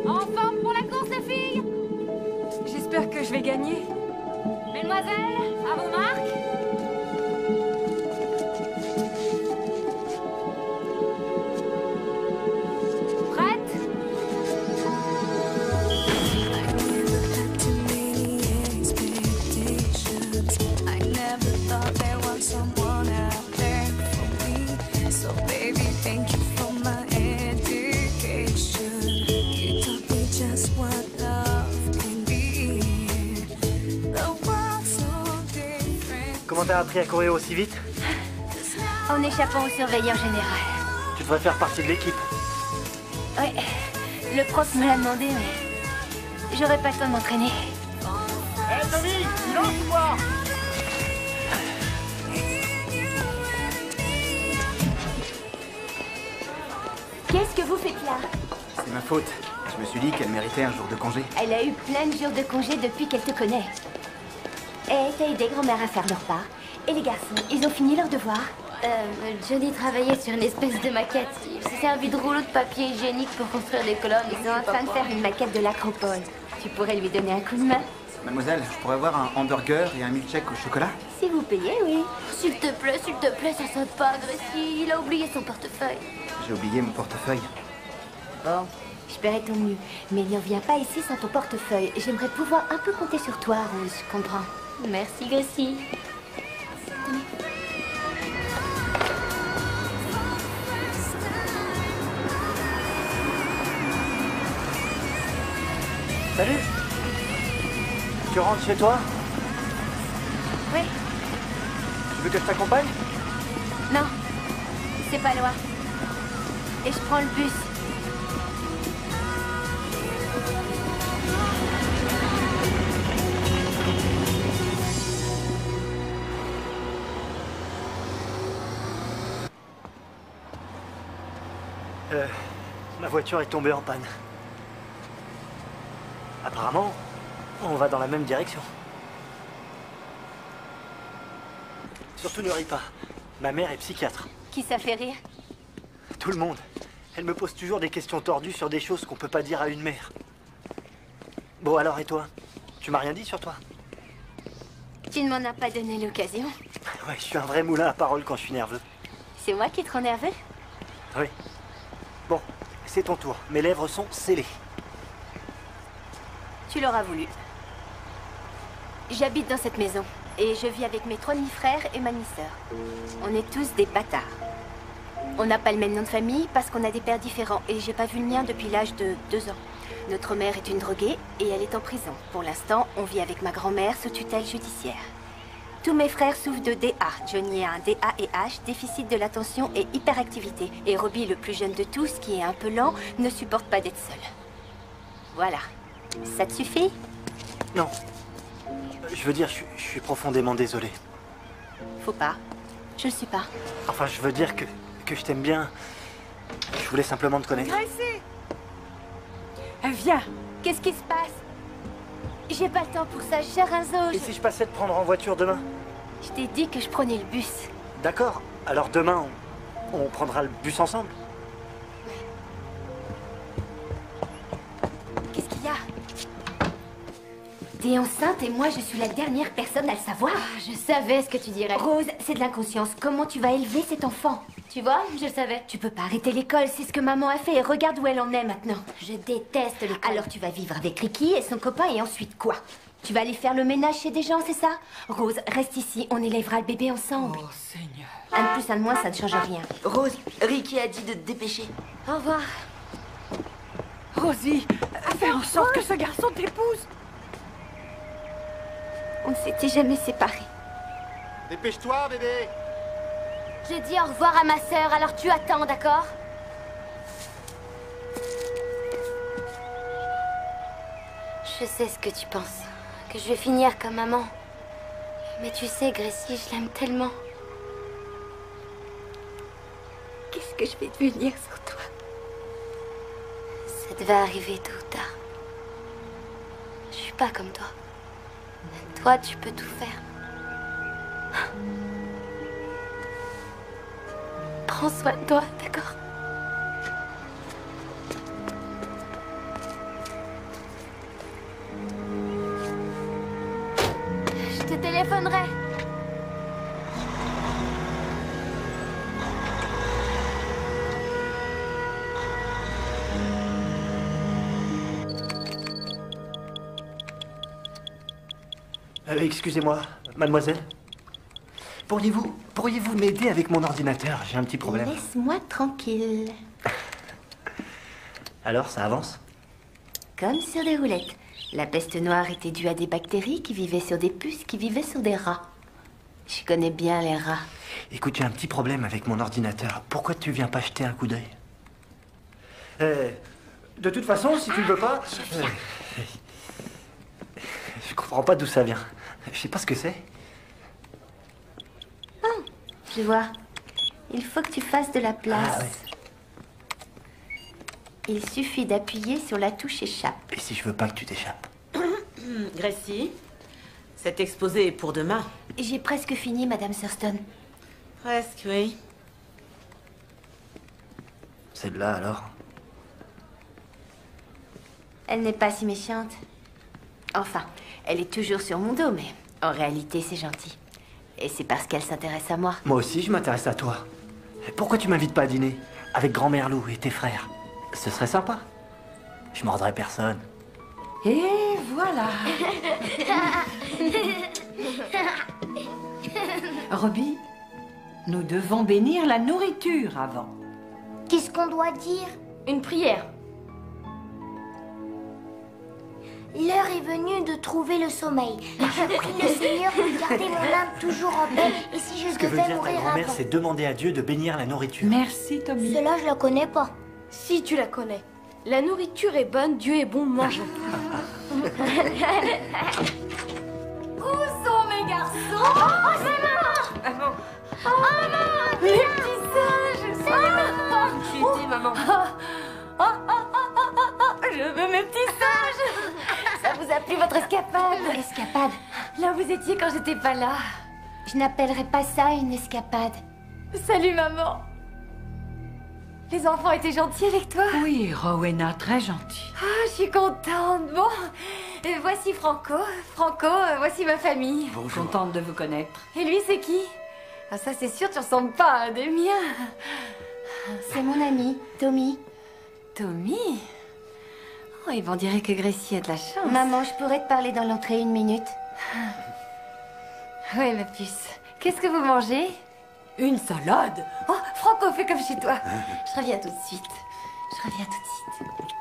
En forme pour la course, les filles? J'espère que je vais gagner. Mesdemoiselles, à vos marques. Prête? Comment t'as appris à courir aussi vite? En échappant au surveillant général. Tu devrais faire partie de l'équipe. Ouais, le prof me l'a demandé, mais j'aurais pas le temps de m'entraîner. Hé Tommy, lance-toi! Qu'est-ce que vous faites là? C'est ma faute. Je me suis dit qu'elle méritait un jour de congé. Elle a eu plein de jours de congé depuis qu'elle te connaît. Et t'as aidé grand-mère à faire leur repas. Et les garçons, ils ont fini leur devoir? Johnny travaillait sur une espèce de maquette. Il s'est servi de rouleau de papier hygiénique pour construire des colonnes. Ils sont en train de faire une maquette de l'acropole. Tu pourrais lui donner un coup de main? Mademoiselle, je pourrais avoir un hamburger et un milkshake au chocolat? Si vous payez, oui. S'il te plaît, ça saute pas, Gracie. Il a oublié son portefeuille. J'ai oublié mon portefeuille. Bon, je paierai ton mieux. Mais ne viens pas ici sans ton portefeuille. J'aimerais pouvoir un peu compter sur toi, Rose, je comprends. Merci, Gracie. Salut! Tu rentres chez toi? Oui. Tu veux que je t'accompagne? Non, c'est pas loin. et je prends le bus. Ma voiture est tombée en panne. Apparemment, on va dans la même direction. Surtout ne ris pas. Ma mère est psychiatre. Qui ça fait rire? Tout le monde. Elle me pose toujours des questions tordues sur des choses qu'on peut pas dire à une mère. Bon alors, et toi? Tu m'as rien dit sur toi? Tu ne m'en as pas donné l'occasion. Ouais, je suis un vrai moulin à parole quand je suis nerveux. C'est moi qui te rends nerveux? Oui. Bon, c'est ton tour. Mes lèvres sont scellées. Tu l'auras voulu. J'habite dans cette maison et je vis avec mes 3 demi-frères et ma demi-sœur. On est tous des bâtards. On n'a pas le même nom de famille parce qu'on a des pères différents et j'ai pas vu le mien depuis l'âge de 2 ans. Notre mère est une droguée et elle est en prison. Pour l'instant, on vit avec ma grand-mère sous tutelle judiciaire. Tous mes frères souffrent de DA. Johnny a un DAEH, déficit de l'attention et hyperactivité. Et Robbie, le plus jeune de tous, qui est un peu lent, ne supporte pas d'être seul. Voilà. Ça te suffit? Non. Je veux dire, je suis profondément désolé. Faut pas. Je le suis pas. Enfin, je veux dire que je t'aime bien. Je voulais simplement te connaître. Gracie! Viens! Qu'est-ce qui se passe? J'ai pas le temps pour ça, cher Enzo. Et si je passais te prendre en voiture demain? Je t'ai dit que je prenais le bus. D'accord. Alors demain, on prendra le bus ensemble? Qu'est-ce qu'il y a? T'es enceinte et moi je suis la dernière personne à le savoir. Je savais ce que tu dirais. Rose, c'est de l'inconscience. Comment tu vas élever cet enfant? Tu vois, je le savais. Tu peux pas arrêter l'école, c'est ce que maman a fait. Et regarde où elle en est maintenant. Je déteste l'école. Alors tu vas vivre avec Ricky et son copain et ensuite quoi? Tu vas aller faire le ménage chez des gens, c'est ça? Rose, reste ici, on élèvera le bébé ensemble. Oh, Seigneur. Un de plus, un de moins, ça ne change rien. Rose, Ricky a dit de te dépêcher. Au revoir. Rosie, fais en sorte que ce garçon t'épouse. On ne s'était jamais séparés. Dépêche-toi, bébé! Je dis au revoir à ma sœur, alors tu attends, d'accord? Je sais ce que tu penses, que je vais finir comme maman. Mais tu sais, Gracie, je l'aime tellement. Qu'est-ce que je vais devenir sans toi? Ça devait arriver tôt ou tard. Je suis pas comme toi. Toi, tu peux tout faire. Prends soin de toi, d'accord? Je te téléphonerai. Excusez-moi, mademoiselle. Pourriez-vous m'aider avec mon ordinateur? J'ai un petit problème. Laisse-moi tranquille. Alors, ça avance? Comme sur des roulettes. La peste noire était due à des bactéries qui vivaient sur des puces qui vivaient sur des rats. Je connais bien les rats. Écoute, j'ai un petit problème avec mon ordinateur. Pourquoi tu viens pas jeter un coup d'œil? De toute façon, si tu ne veux pas... je comprends pas d'où ça vient. Je sais pas ce que c'est. Oh, je vois. Il faut que tu fasses de la place. Ah, ouais. Il suffit d'appuyer sur la touche échappe. Et si je veux pas que tu t'échappes? Gracie, cet exposé est pour demain. J'ai presque fini, Madame Thurston. Presque, oui. Celle-là, alors? Elle n'est pas si méchante. Enfin, elle est toujours sur mon dos, mais en réalité, c'est gentil. Et c'est parce qu'elle s'intéresse à moi. Moi aussi, je m'intéresse à toi. Pourquoi tu m'invites pas à dîner? Avec grand-mère Lou et tes frères. Ce serait sympa. Je mordrais personne. Et voilà. Robbie, nous devons bénir la nourriture avant. Qu'est-ce qu'on doit dire? Une prière. L'heure est venue de trouver le sommeil. Je prie le Seigneur de garder mon âme toujours en paix. Et si je Ce que veut devais dire ta mourir grand-mère, avant... c'est demander à Dieu de bénir la nourriture. Merci, Tommy. Cela, je la connais pas. Si tu la connais. La nourriture est bonne, Dieu est bon, mangeons. Où sont mes garçons? Oh, c'est maman! Oh, maman! Les petits singes! C'est maman! Tu étais, maman. Je veux mes petits singes! Ça vous a plu votre escapade? Escapade. Là où vous étiez quand j'étais pas là. Je n'appellerais pas ça une escapade. Salut maman! Les enfants étaient gentils avec toi? Oui, Rowena, très gentil. Ah, je suis contente. Bon, voici Franco. Franco, voici ma famille. Bonjour. Contente de vous connaître. Et lui, c'est qui? Ah, ça, c'est sûr, tu ressembles pas à un des miens. C'est mon ami, Tommy. Tommy? Oh, ils vont dire que Gracie a de la chance. Maman, je pourrais te parler dans l'entrée 1 minute? Oui, ma puce. Qu'est-ce que vous mangez? Une salade? Oh, Franco, fais comme chez toi. Je reviens tout de suite. Je reviens tout de suite.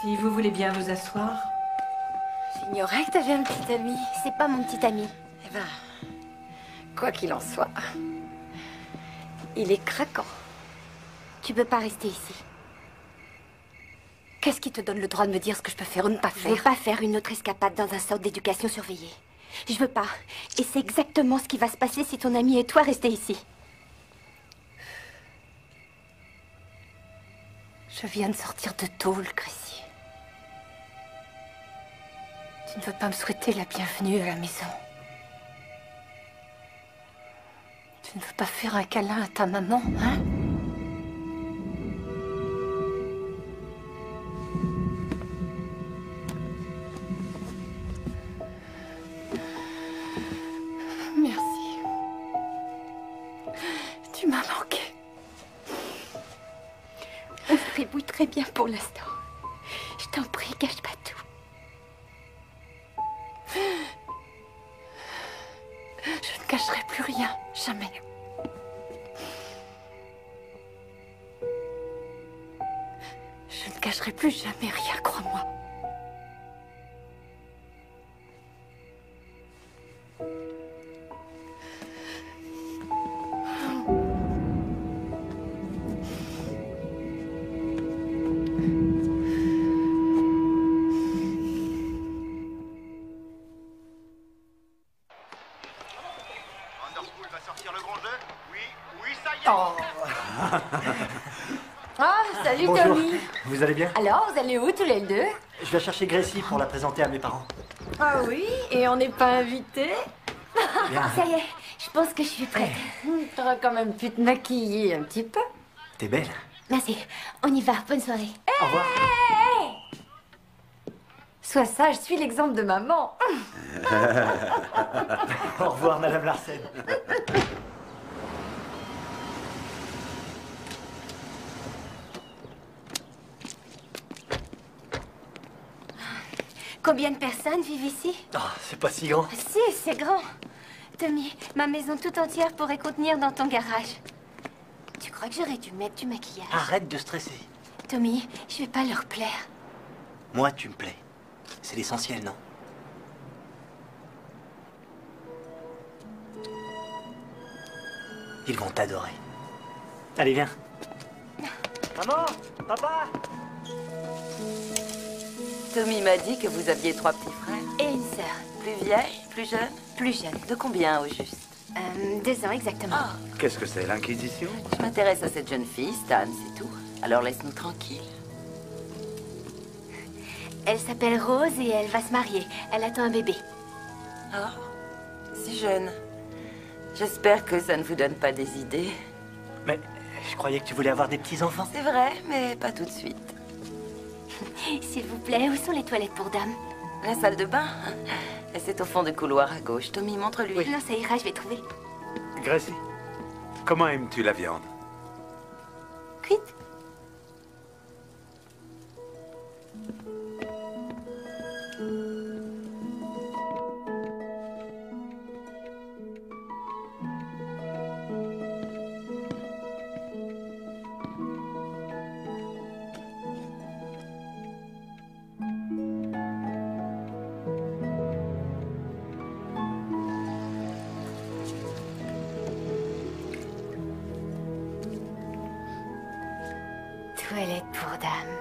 Si vous voulez bien vous asseoir. J'ignorais que t'avais un petit ami. C'est pas mon petit ami. Eh ben, quoi qu'il en soit, il est craquant. Tu peux pas rester ici. Qu'est-ce qui te donne le droit de me dire ce que je peux faire ou ne pas Je faire? veux pas faire une autre escapade dans un centre d'éducation surveillée. Je veux pas. Et c'est exactement ce qui va se passer si ton ami et toi restez ici. Je viens de sortir de tôle, Gracie. Tu ne veux pas me souhaiter la bienvenue à la maison. Tu ne veux pas faire un câlin à ta maman, hein? Merci. Tu m'as manqué. On se débrouille très bien pour l'instant. Je t'en prie, cache pas tout. Je ne cacherai plus rien, jamais. Je ne cacherai plus jamais rien, crois-moi. Underschool va sortir le grand jeu? Oui, ça y est. Ah, salut Bonjour. Tommy. Vous allez bien? Alors, vous allez où tous les deux? Je vais chercher Gracie pour la présenter à mes parents. Ah oui? Et on n'est pas invités? Bien. Ça y est, je pense que je suis prête. T'aurais quand même pu te maquiller un petit peu. T'es belle. Merci. On y va. Bonne soirée. Au revoir. Sois sage, suis l'exemple de maman. Au revoir, Madame Larsen. Combien de personnes vivent ici? Oh, c'est pas si grand. Si, c'est grand. Tommy, ma maison tout entière pourrait contenir dans ton garage. Tu crois que j'aurais dû mettre du maquillage? Arrête de stresser. Tommy, je vais pas leur plaire. Moi, tu me plais. C'est l'essentiel, non? Ils vont t'adorer. Allez, viens. Maman! Papa! Tommy m'a dit que vous aviez 3 petits frères. Et une sœur. Plus vieille, plus jeune? Plus jeune. De combien au juste? 2 ans exactement. Qu'est-ce que c'est, l'Inquisition? Je m'intéresse à cette jeune fille, Stan, c'est tout. Alors laisse-nous tranquilles. Elle s'appelle Rose et elle va se marier. Elle attend un bébé. Ah, si jeune. J'espère que ça ne vous donne pas des idées. Mais je croyais que tu voulais avoir des petits-enfants. C'est vrai, mais pas tout de suite. S'il vous plaît, où sont les toilettes pour dames? La salle de bain? C'est au fond du couloir à gauche. Tommy, montre-lui. Non, ça ira, je vais trouver. Gracie, comment aimes-tu la viande? Cuite. toilette pour dame.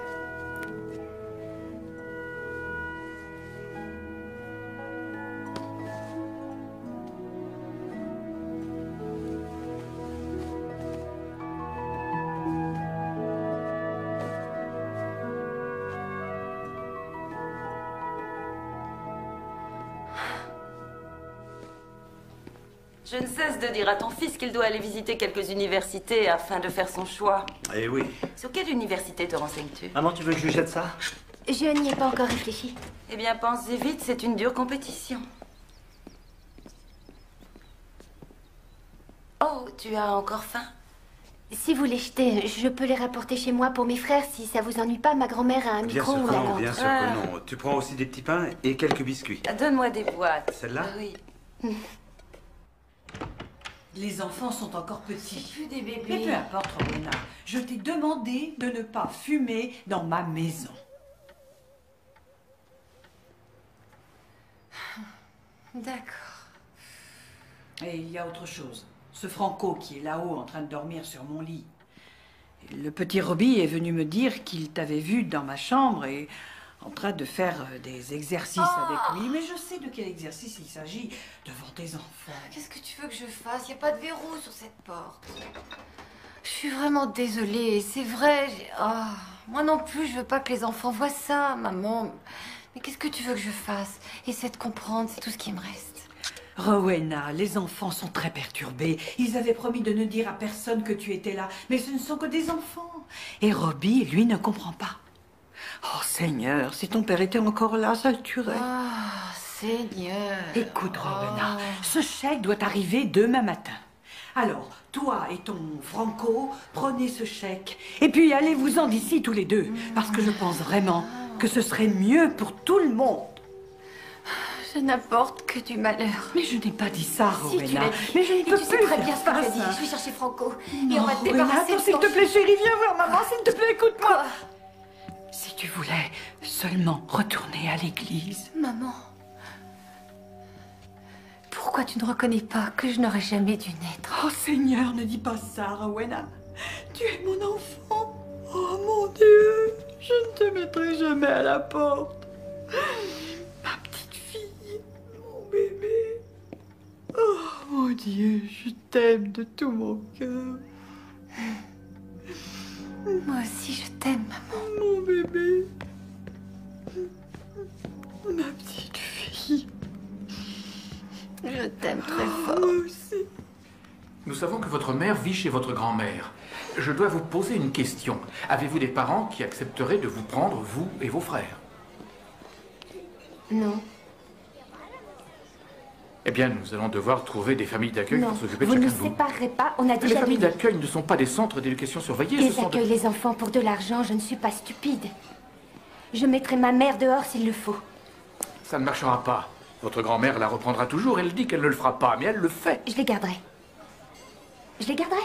Je ne cesse de dire à ton fils qu'il doit aller visiter quelques universités afin de faire son choix. Eh oui. Sur quelle université te renseignes-tu? Maman, tu veux que je lui jette ça? Je n'y ai pas encore réfléchi. Eh bien, pense-y vite, c'est une dure compétition. Oh, tu as encore faim? Si vous les jetez, je peux les rapporter chez moi pour mes frères si ça vous ennuie pas. Ma grand-mère a un Bien sûr micro-ondes que à non, l'entrée. bien sûr que non. Tu prends aussi des petits pains et quelques biscuits. Donne-moi des boîtes. Celle-là? Oui. Les enfants sont encore petits. C'est plus des bébés. Mais peu importe, Rowena. Je t'ai demandé de ne pas fumer dans ma maison. D'accord. Et il y a autre chose. Ce Franco qui est là-haut en train de dormir sur mon lit. Le petit Robbie est venu me dire qu'il t'avait vu dans ma chambre et en train de faire des exercices avec lui. Mais je sais de quel exercice il s'agit devant tes enfants. Qu'est-ce que tu veux que je fasse? Il n'y a pas de verrou sur cette porte. Je suis vraiment désolée, c'est vrai. Moi non plus, je veux pas que les enfants voient ça, maman. Mais qu'est-ce que tu veux que je fasse? Essaie de comprendre, c'est tout ce qui me reste. Rowena, les enfants sont très perturbés. Ils avaient promis de ne dire à personne que tu étais là, mais ce ne sont que des enfants. Et Robbie, lui, ne comprend pas. Oh Seigneur, si ton père était encore là, ça le tuerait. Ah, Seigneur. Écoute, Rowena, ce chèque doit arriver demain matin. Alors, toi et ton Franco, prenez ce chèque et puis allez-vous-en d'ici tous les deux, parce que je pense vraiment que ce serait mieux pour tout le monde. Je n'apporte que du malheur. Mais je n'ai pas dit ça, Si, tu Rowena. l'as dit. Mais je ne Et peux tu sais plus très faire bien ce que ça, tu as dit. ça. Je vais chercher Franco. Et Non, on va te Rowena, débarrasser attends, de s'il ton te plaît, chien. chérie, viens voir maman, s'il te plaît, écoute-moi. Si tu voulais seulement retourner à l'église. Maman, pourquoi tu ne reconnais pas que je n'aurais jamais dû naître? Oh Seigneur, ne dis pas ça, Rowena. Tu es mon enfant. Oh mon Dieu, je ne te mettrai jamais à la porte. Ma petite fille, mon bébé. Oh mon Dieu, je t'aime de tout mon cœur. Moi aussi, je t'aime, maman. Mon bébé. Ma petite fille. Je t'aime très fort. Moi aussi. Nous savons que votre mère vit chez votre grand-mère. Je dois vous poser une question. Avez-vous des parents qui accepteraient de vous prendre, vous et vos frères? Non. Eh bien, nous allons devoir trouver des familles d'accueil Non, pour s'occuper de vous ne chacun nous de vous. séparerez pas, on a Les déjà familles dit. d'accueil ne sont pas des centres d'éducation surveillés, Ils ce sont accueillent les enfants pour de l'argent, je ne suis pas stupide. Je mettrai ma mère dehors s'il le faut. Ça ne marchera pas. Votre grand-mère la reprendra toujours, elle dit qu'elle ne le fera pas, mais elle le fait. Je les garderai. Je les garderai.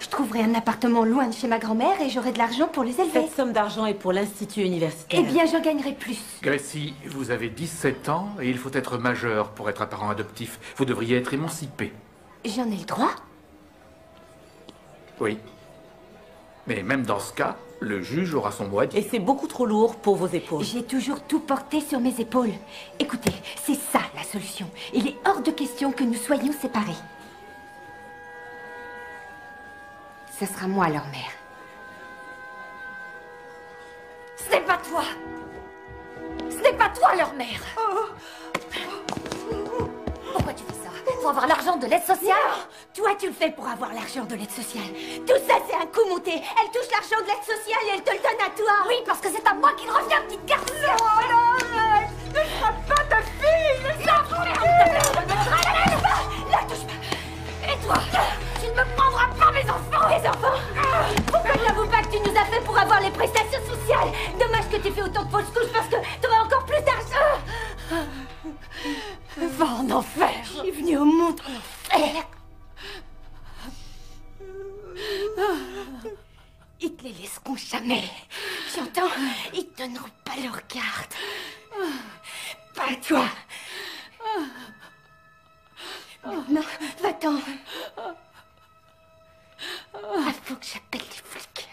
Je trouverai un appartement loin de chez ma grand-mère et j'aurai de l'argent pour les élever. Cette somme d'argent est pour l'institut universitaire. Eh bien, j'en gagnerai plus. Gracie, vous avez 17 ans et il faut être majeur pour être un parent adoptif. Vous devriez être émancipé. J'en ai le droit. Oui. Mais même dans ce cas, le juge aura son mot à dire. Et c'est beaucoup trop lourd pour vos épaules. J'ai toujours tout porté sur mes épaules. Écoutez, c'est ça la solution. Il est hors de question que nous soyons séparés. Ce sera moi leur mère. Ce n'est pas toi. Ce n'est pas toi leur mère. Pourquoi tu fais ça? Pour avoir l'argent de l'aide sociale? Toi, tu le fais pour avoir l'argent de l'aide sociale. Tout ça, c'est un coup monté. Elle touche l'argent de l'aide sociale et elle te le donne à toi. Oui, parce que c'est à moi qu'il revient, petite garçon. Non, arrête. Ne frappe pas ta fille. La touche pas. Et toi, tu ne me prendras pas mes enfants. Les enfants? Pourquoi tu n'avoues pas que tu nous as fait pour avoir les prestations sociales? Dommage que tu aies fait autant de fausses couches parce que tu aurais encore plus d'argent. Va en enfer. Je suis venue au monde en enfer. Ils te les laisseront jamais. J'entends, ils te donneront pas leur garde. Pas toi. Non, va-t'en. Il faut que j'appelle les flics.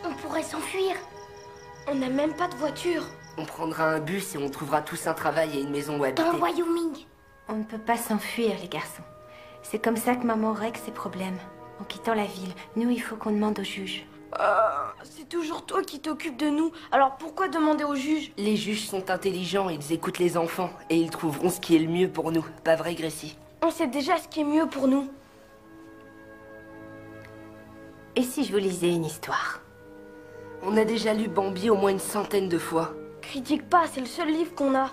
On pourrait s'enfuir. On n'a même pas de voiture. On prendra un bus et on trouvera tous un travail et une maison où habiter. Dans le Wyoming. On ne peut pas s'enfuir, les garçons. C'est comme ça que maman règle ses problèmes. En quittant la ville, nous, il faut qu'on demande au juge. C'est toujours toi qui t'occupes de nous. Alors pourquoi demander au juge? Les juges sont intelligents, ils écoutent les enfants et ils trouveront ce qui est le mieux pour nous. Pas vrai, Gracie? On sait déjà ce qui est mieux pour nous. Et si je vous lisais une histoire? On a déjà lu Bambi au moins une centaine de fois. Critique pas, c'est le seul livre qu'on a.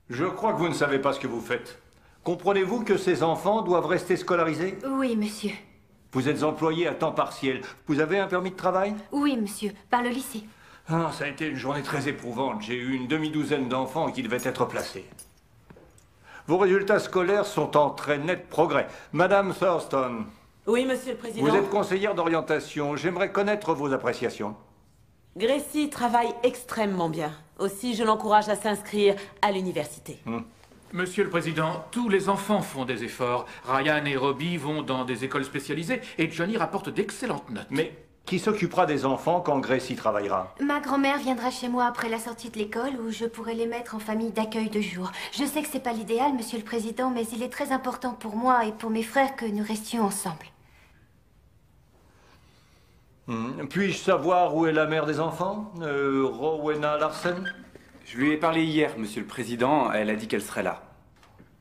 Je crois que vous ne savez pas ce que vous faites. Comprenez-vous que ces enfants doivent rester scolarisés? Oui, monsieur. Vous êtes employé à temps partiel. Vous avez un permis de travail? Oui, monsieur. Par le lycée. Ah, ça a été une journée très éprouvante. J'ai eu une demi-douzaine d'enfants qui devaient être placés. Vos résultats scolaires sont en très net progrès. Madame Thurston. Oui, monsieur le président. Vous êtes conseillère d'orientation. J'aimerais connaître vos appréciations. Gracie travaille extrêmement bien. Aussi, je l'encourage à s'inscrire à l'université. Monsieur le Président, tous les enfants font des efforts. Ryan et Robbie vont dans des écoles spécialisées et Johnny rapporte d'excellentes notes. Mais qui s'occupera des enfants quand Gracie travaillera? Ma grand-mère viendra chez moi après la sortie de l'école où je pourrai les mettre en famille d'accueil de jour. Je sais que c'est pas l'idéal, Monsieur le Président, mais il est très important pour moi et pour mes frères que nous restions ensemble. Puis-je savoir où est la mère des enfants, Rowena Larsen? Je lui ai parlé hier, Monsieur le Président. Elle a dit qu'elle serait là.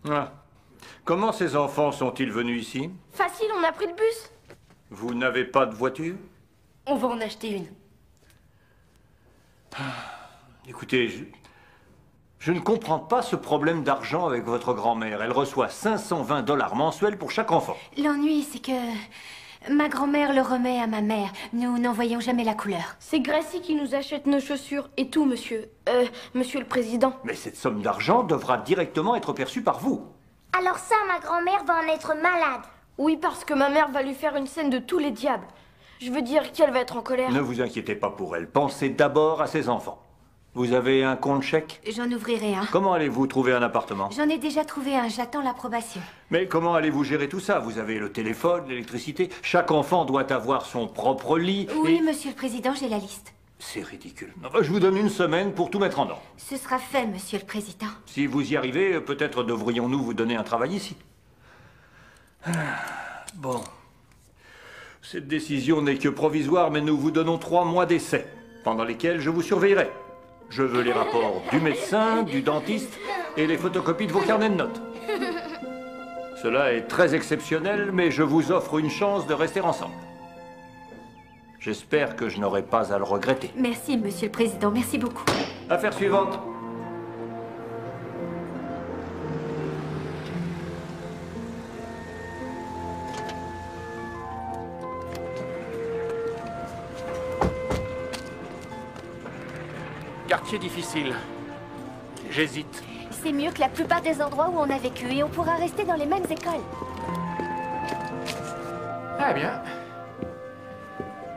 Ah. Comment ces enfants sont-ils venus ici? Facile, on a pris le bus. Vous n'avez pas de voiture? On va en acheter une. Écoutez, je ne comprends pas ce problème d'argent avec votre grand-mère. Elle reçoit 520 $ mensuels pour chaque enfant. L'ennui, c'est que ma grand-mère le remet à ma mère. Nous n'en voyons jamais la couleur. C'est Gracie qui nous achète nos chaussures et tout, monsieur. Monsieur le Président. Mais cette somme d'argent devra directement être perçue par vous. Alors ça, ma grand-mère va en être malade. Oui, parce que ma mère va lui faire une scène de tous les diables. Je veux dire qu'elle va être en colère. Ne vous inquiétez pas pour elle. Pensez d'abord à ses enfants. Vous avez un compte chèque? J'en ouvrirai un. Comment allez-vous trouver un appartement? J'en ai déjà trouvé un, j'attends l'approbation. Mais comment allez-vous gérer tout ça? Vous avez le téléphone, l'électricité. Chaque enfant doit avoir son propre lit. Oui, Monsieur le Président, j'ai la liste. C'est ridicule. Je vous donne une semaine pour tout mettre en ordre. Ce sera fait, Monsieur le Président. Si vous y arrivez, peut-être devrions-nous vous donner un travail ici. Bon. Cette décision n'est que provisoire, mais nous vous donnons 3 mois d'essai, pendant lesquels je vous surveillerai. Je veux les rapports du médecin, du dentiste et les photocopies de vos carnets de notes. Cela est très exceptionnel, mais je vous offre une chance de rester ensemble. J'espère que je n'aurai pas à le regretter. Merci, Monsieur le Président, merci beaucoup. Affaire suivante. Quartier difficile. J'hésite. C'est mieux que la plupart des endroits où on a vécu et on pourra rester dans les mêmes écoles. Ah bien.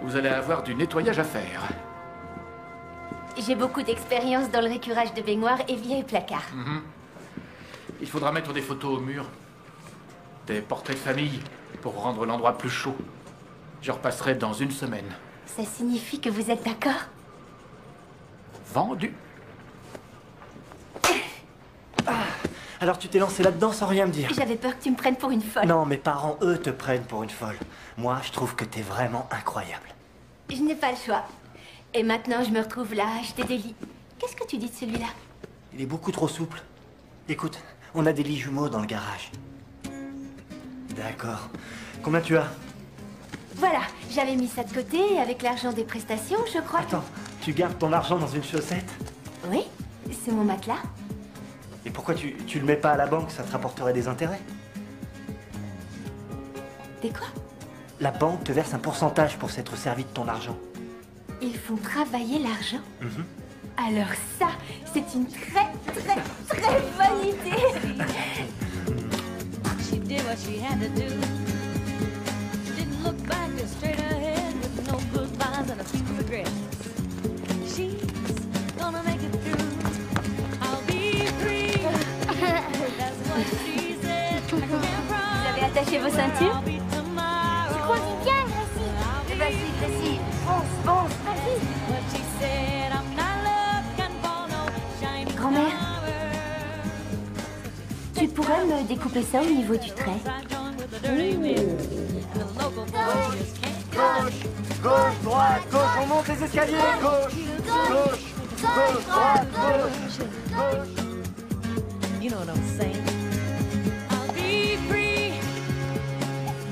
Vous allez avoir du nettoyage à faire. J'ai beaucoup d'expérience dans le récurage de baignoires et vieux placards. Il faudra mettre des photos au mur. Des portraits de famille pour rendre l'endroit plus chaud. Je repasserai dans 1 semaine. Ça signifie que vous êtes d'accord? Vendu. Alors tu t'es lancé là-dedans sans rien me dire? J'avais peur que tu me prennes pour une folle. Non, mes parents, eux, te prennent pour une folle. Moi, je trouve que t'es vraiment incroyable. Je n'ai pas le choix. Et maintenant, je me retrouve là à acheter des lits. Qu'est-ce que tu dis de celui-là? Il est beaucoup trop souple. Écoute, on a des lits jumeaux dans le garage. D'accord. Combien tu as? Voilà, j'avais mis ça de côté et avec l'argent des prestations, je crois. Attends, tu gardes ton argent dans une chaussette? Oui, c'est mon matelas. Et pourquoi tu le mets pas à la banque? Ça te rapporterait des intérêts. Des quoi? La banque te verse un pourcentage pour s'être servi de ton argent. Ils font travailler l'argent? Mhm. Alors ça, c'est une très bonne idée. She did what she had to do. Didn't look back, just straight ahead with no goodbyes and a few regrets. She's gonna make it through. I'll be free. That's what she said. I can't promise. Vous avez attaché vos ceintures? I'll be tomorrow. Tu conduis bien, Gracie. Vas-y, Gracie, fonce, Vas-y. What she said, I'm not looking for no shiny Grand-mère, tu pourrais me découper ça au niveau du trait? Gauche, gauche, droite, gauche, on monte les escaliers. Gauche, gauche, gauche, droite, gauche, gauche. You know what I'm saying? I'll be free.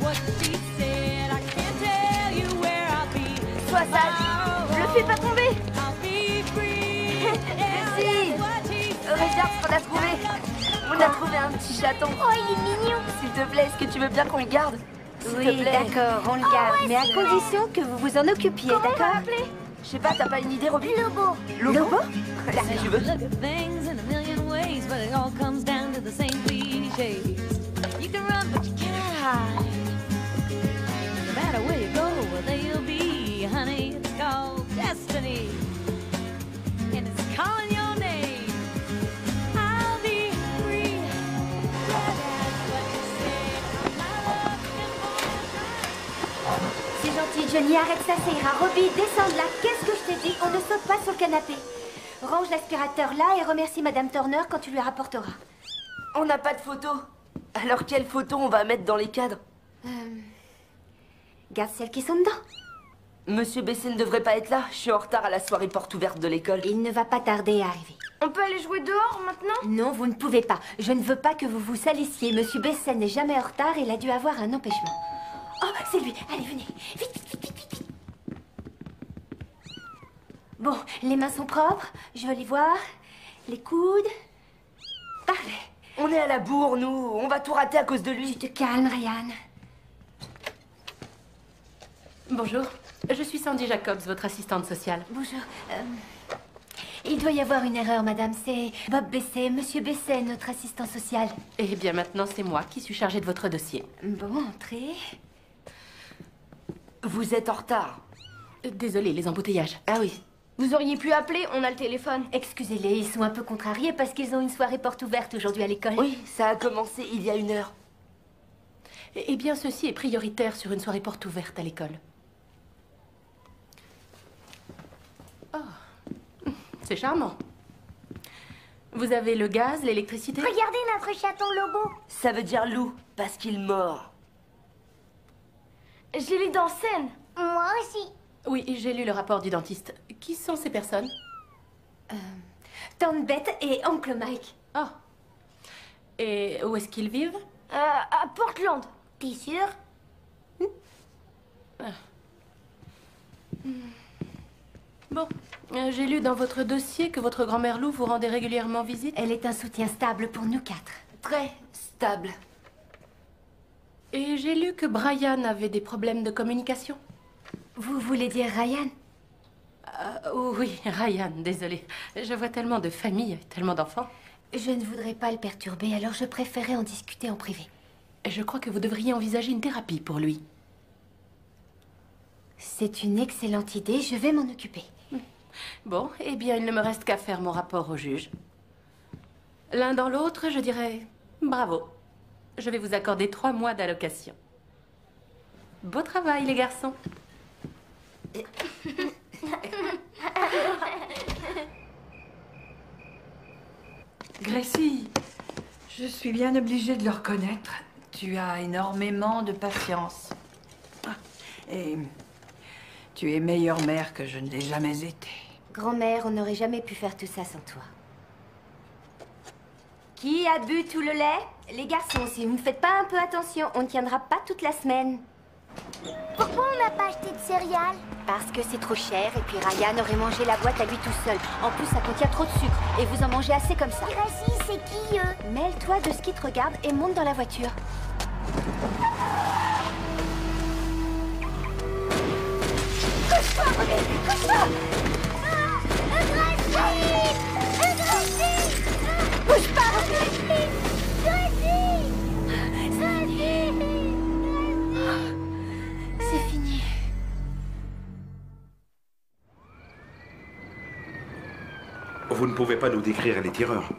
What she said, I can't tell you where I'll be. Sois sage. Le fais pas tomber. I'll be free. Merci. Regarde ce qu'on a trouvé. On a trouvé un petit chaton. Oh, il est mignon. S'il te plaît, est-ce que tu veux bien qu'on le garde? S'il te Oui, plaît. d'accord, on le garde, mais à condition que vous vous en occupiez, d'accord? Je sais pas, t'as pas une idée, Robin? Lobo. Lobo? Si tu veux. Look at things in a million ways, but it all comes down to the same cliches. You can run, but you can't hide. No matter where you go, well, there you'll be, honey. It's called destiny, and it's calling your name. I'll be free. Yeah, that's what you said. I'm not looking for. C'est gentil, Johnny, arrête ça, ça ira. Robbie, descends de là. Qu'est-ce que je t'ai dit? On ne saute pas sur le canapé. Range l'aspirateur là et remercie Madame Turner quand tu lui rapporteras. On n'a pas de photo. Alors quelle photo on va mettre dans les cadres? Garde celles qui sont dedans. Monsieur Besset ne devrait pas être là. Je suis en retard à la soirée porte ouverte de l'école. Il ne va pas tarder à arriver. On peut aller jouer dehors maintenant? Non, vous ne pouvez pas. Je ne veux pas que vous vous salissiez. Monsieur Besset n'est jamais en retard et il a dû avoir un empêchement. Oh, c'est lui. Allez, venez. Vite, vite, vite, vite, vite. Bon, les mains sont propres. Je veux les voir. Les coudes. Parfait. On est à la bourre, nous. On va tout rater à cause de lui. Tu te calmes, Ryan. Bonjour, je suis Sandy Jacobs, votre assistante sociale. Bonjour. Il doit y avoir une erreur, madame. C'est Bob Besset, monsieur Besset, notre assistant social. Eh bien, maintenant, c'est moi qui suis chargée de votre dossier. Bon, entrez. Vous êtes en retard. Désolée, les embouteillages. Ah oui. Vous auriez pu appeler, on a le téléphone. Excusez-les, ils sont un peu contrariés parce qu'ils ont une soirée porte ouverte aujourd'hui à l'école. Oui, ça a commencé il y a 1 heure. Eh bien, ceci est prioritaire sur une soirée porte ouverte à l'école. Oh, c'est charmant. Vous avez le gaz, l'électricité? Regardez notre chaton Lobo. Ça veut dire loup, parce qu'il mord. J'ai lu dans scène. Moi aussi. Oui, j'ai lu le rapport du dentiste. Qui sont ces personnes? Tante Bette et Oncle Mike. Ah. Et où est-ce qu'ils vivent? À Portland. T'es sûr? Bon, j'ai lu dans votre dossier que votre grand-mère Lou vous rendait régulièrement visite. Elle est un soutien stable pour nous 4. Très stable. Et j'ai lu que Brian avait des problèmes de communication. Vous voulez dire Ryan? Oui, Ryan, désolée. Je vois tellement de familles, tellement d'enfants. Je ne voudrais pas le perturber, alors je préférais en discuter en privé. Je crois que vous devriez envisager une thérapie pour lui. C'est une excellente idée, je vais m'en occuper. Bon, eh bien, il ne me reste qu'à faire mon rapport au juge. L'un dans l'autre, je dirais bravo. Je vais vous accorder 3 mois d'allocation. Beau travail, les garçons. Gracie, je suis bien obligée de le reconnaître. Tu as énormément de patience. Et tu es meilleure mère que je ne l'ai jamais été. Grand-mère, on n'aurait jamais pu faire tout ça sans toi. Qui a bu tout le lait? Les garçons, si vous ne faites pas un peu attention, on ne tiendra pas toute la semaine. Pourquoi on n'a pas acheté de céréales? Parce que c'est trop cher et puis Ryan aurait mangé la boîte à lui tout seul. En plus, ça contient trop de sucre et vous en mangez assez comme ça. Gracie, c'est qui eux? Mêle-toi de ce qui te regarde et monte dans la voiture. Accroche-toi! Gracie! Gracie! Bouge pas! C'est fini. Vous ne pouvez pas nous décrire les tireurs.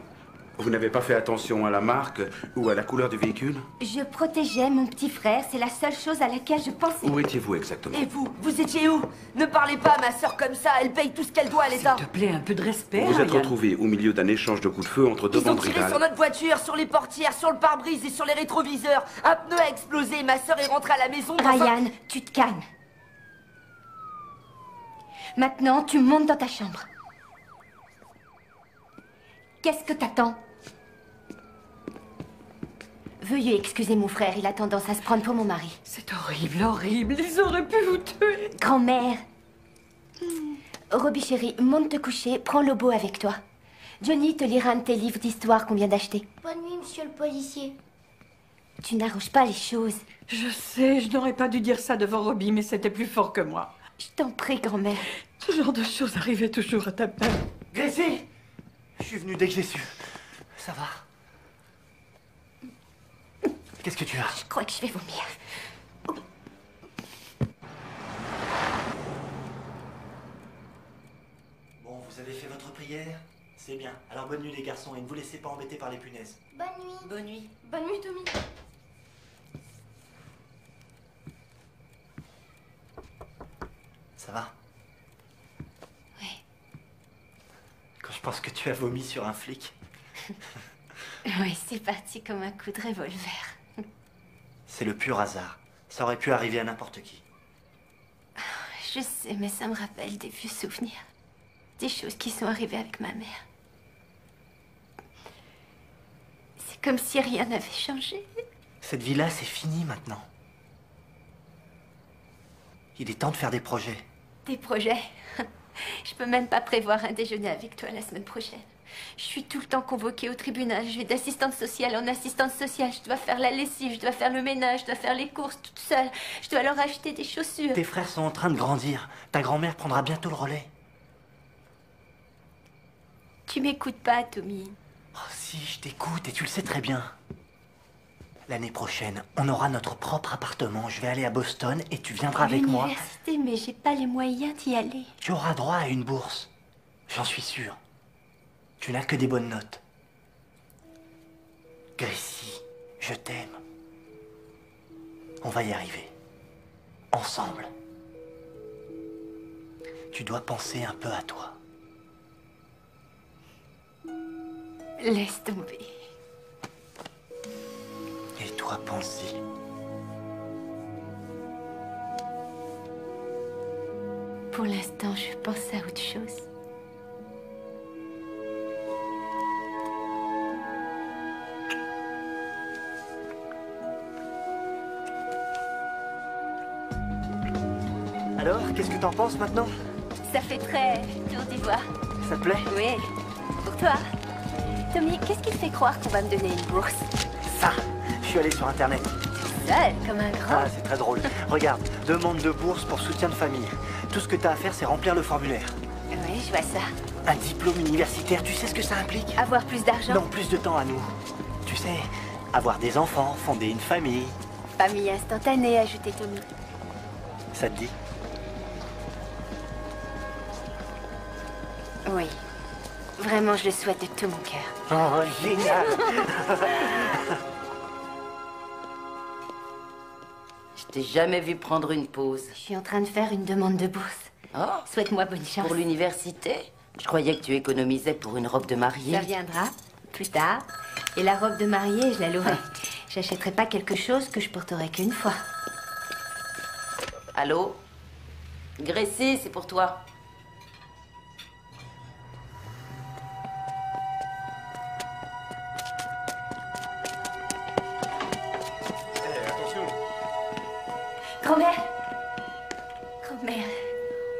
Vous n'avez pas fait attention à la marque ou à la couleur du véhicule? Je protégeais mon petit frère, c'est la seule chose à laquelle je pensais. Où étiez-vous exactement? Et vous étiez où? Ne parlez pas à ma sœur comme ça, elle paye tout ce qu'elle doit à l'État. S'il te plaît, un peu de respect. Vous êtes Ryan. retrouvés au milieu d'un échange de coups de feu entre deux Ils ont bandes tiré rivales. sur notre voiture, sur les portières, sur le pare-brise et sur les rétroviseurs. Un pneu a explosé, ma sœur est rentrée à la maison. Ryan, tu te calmes. Maintenant, tu montes dans ta chambre. Qu'est-ce que t'attends? Veuillez excuser mon frère, il a tendance à se prendre pour mon mari. C'est horrible, horrible. Ils auraient pu vous tuer. Grand-mère. Robbie chérie, monte te coucher, prends Lobo avec toi. Johnny te lira un de tes livres d'histoire qu'on vient d'acheter. Bonne nuit, monsieur le policier. Tu n'arranges pas les choses. Je sais, je n'aurais pas dû dire ça devant Robbie, mais c'était plus fort que moi. Je t'en prie, grand-mère. Ce genre de choses arrivait toujours à ta mère. Gracie! Je suis venu dès que j'ai su. Ça va? Qu'est-ce que tu as? Je crois que je vais vomir. Bon, vous avez fait votre prière? C'est bien. Alors bonne nuit les garçons et ne vous laissez pas embêter par les punaises. Bonne nuit. Bonne nuit. Bonne nuit, Tommy. Ça va? Oui. Quand je pense que tu as vomi sur un flic. Oui, c'est parti comme un coup de revolver. C'est le pur hasard. Ça aurait pu arriver à n'importe qui. Je sais, mais ça me rappelle des vieux souvenirs. Des choses qui sont arrivées avec ma mère. C'est comme si rien n'avait changé. Cette vie-là, c'est fini maintenant. Il est temps de faire des projets. Des projets. Je peux même pas prévoir un déjeuner avec toi la semaine prochaine. Je suis tout le temps convoquée au tribunal. Je vais d'assistante sociale en assistante sociale. Je dois faire la lessive, je dois faire le ménage, je dois faire les courses toute seule. Je dois leur acheter des chaussures. Tes frères sont en train de grandir. Ta grand-mère prendra bientôt le relais. Tu m'écoutes pas, Tommy. Oh si, je t'écoute et tu le sais très bien. L'année prochaine, on aura notre propre appartement. Je vais aller à Boston et tu viendras avec moi. L'université, mais j'ai pas les moyens d'y aller. Tu auras droit à une bourse. J'en suis sûr. Tu n'as que des bonnes notes. Gracie, je t'aime. On va y arriver. Ensemble. Tu dois penser un peu à toi. Laisse tomber. Et toi, pense-y. Pour l'instant, je pense à autre chose. Alors, qu'est-ce que t'en penses maintenant? Ça fait très tour d'ivoire. Ça te plaît? Oui, pour toi. Tommy, qu'est-ce qui te fait croire qu'on va me donner une bourse? Ça, je suis allé sur Internet. Seul, comme un grand. Ah, c'est très drôle. Regarde, demande de bourse pour soutien de famille. Tout ce que t'as à faire, c'est remplir le formulaire. Oui, je vois ça. Un diplôme universitaire, tu sais ce que ça implique? Avoir plus d'argent? Non, plus de temps à nous. Tu sais, avoir des enfants, fonder une famille. Famille instantanée, ajoutait Tommy. Ça te dit? Oui. Vraiment, je le souhaite de tout mon cœur. Oh, génial! Je t'ai jamais vu prendre une pause. Je suis en train de faire une demande de bourse. Oh, Souhaite-moi bonne chance. pour l'université? Je croyais que tu économisais pour une robe de mariée. Ça viendra plus tard. Et la robe de mariée, je la louerai. J'achèterai pas quelque chose que je porterai qu'une fois. Allô? Gracie, c'est pour toi. Grand-mère! Grand-mère,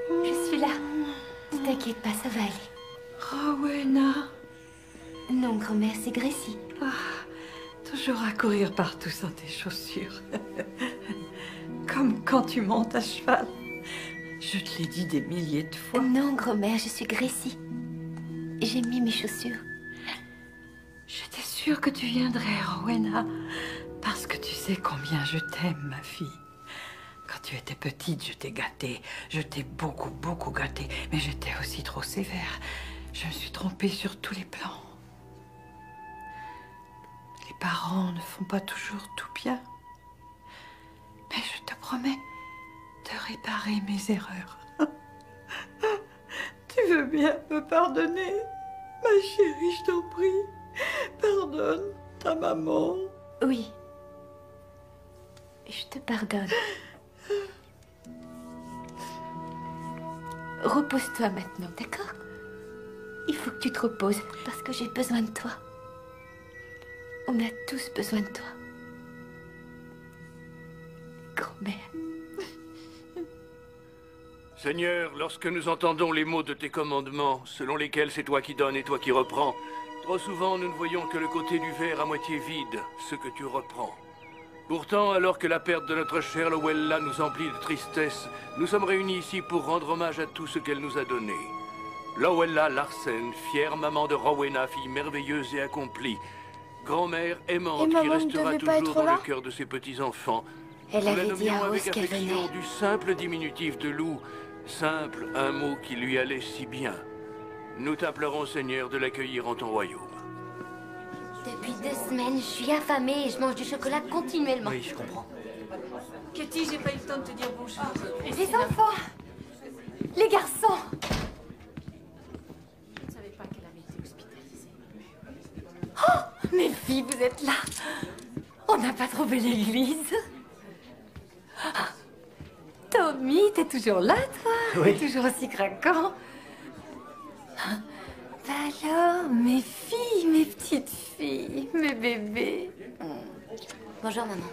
je suis là. Ne t'inquiète pas, ça va aller. Rowena. Non, grand-mère, c'est Gracie. Toujours à courir partout sans tes chaussures. Comme quand tu montes à cheval. Je te l'ai dit des milliers de fois. Non, grand-mère, je suis Gracie. J'ai mis mes chaussures. J'étais sûre que tu viendrais, Rowena, parce que tu sais combien je t'aime, ma fille. Quand tu étais petite, je t'ai gâtée. Je t'ai beaucoup, beaucoup gâtée. Mais j'étais aussi trop sévère. Je me suis trompée sur tous les plans. Les parents ne font pas toujours tout bien. Mais je te promets de réparer mes erreurs. Tu veux bien me pardonner, ma chérie, je t'en prie. Pardonne ta maman. Oui. Je te pardonne. Repose-toi maintenant, d'accord? Il faut que tu te reposes parce que j'ai besoin de toi. On a tous besoin de toi. Grand-mère. Seigneur, lorsque nous entendons les mots de tes commandements, selon lesquels c'est toi qui donnes et toi qui reprends, trop souvent nous ne voyons que le côté du verre à moitié vide, ce que tu reprends. Pourtant, alors que la perte de notre chère Lowella nous emplit de tristesse, nous sommes réunis ici pour rendre hommage à tout ce qu'elle nous a donné. Lowella Larsen, fière maman de Rowena, fille merveilleuse et accomplie. Grand-mère aimante qui restera toujours dans le cœur de ses petits-enfants. Elle avait dit à Rose avec qu'elle affection venait. du simple diminutif de loup, simple, un mot qui lui allait si bien. Nous t'implorons, Seigneur, de l'accueillir en ton royaume. Depuis 2 semaines, je suis affamée et je mange du chocolat continuellement. Oui, je comprends. Katie, j'ai pas eu le temps de te dire bonjour. Les enfants! Les garçons! Je ne savais pas qu'elle avait été hospitalisée. Oh! Mes filles, vous êtes là! On n'a pas trouvé l'église? Tommy, t'es toujours là, toi? Oui. T'es toujours aussi craquant? Bah alors, mes filles, mes petites filles, mes bébés. Bonjour, maman.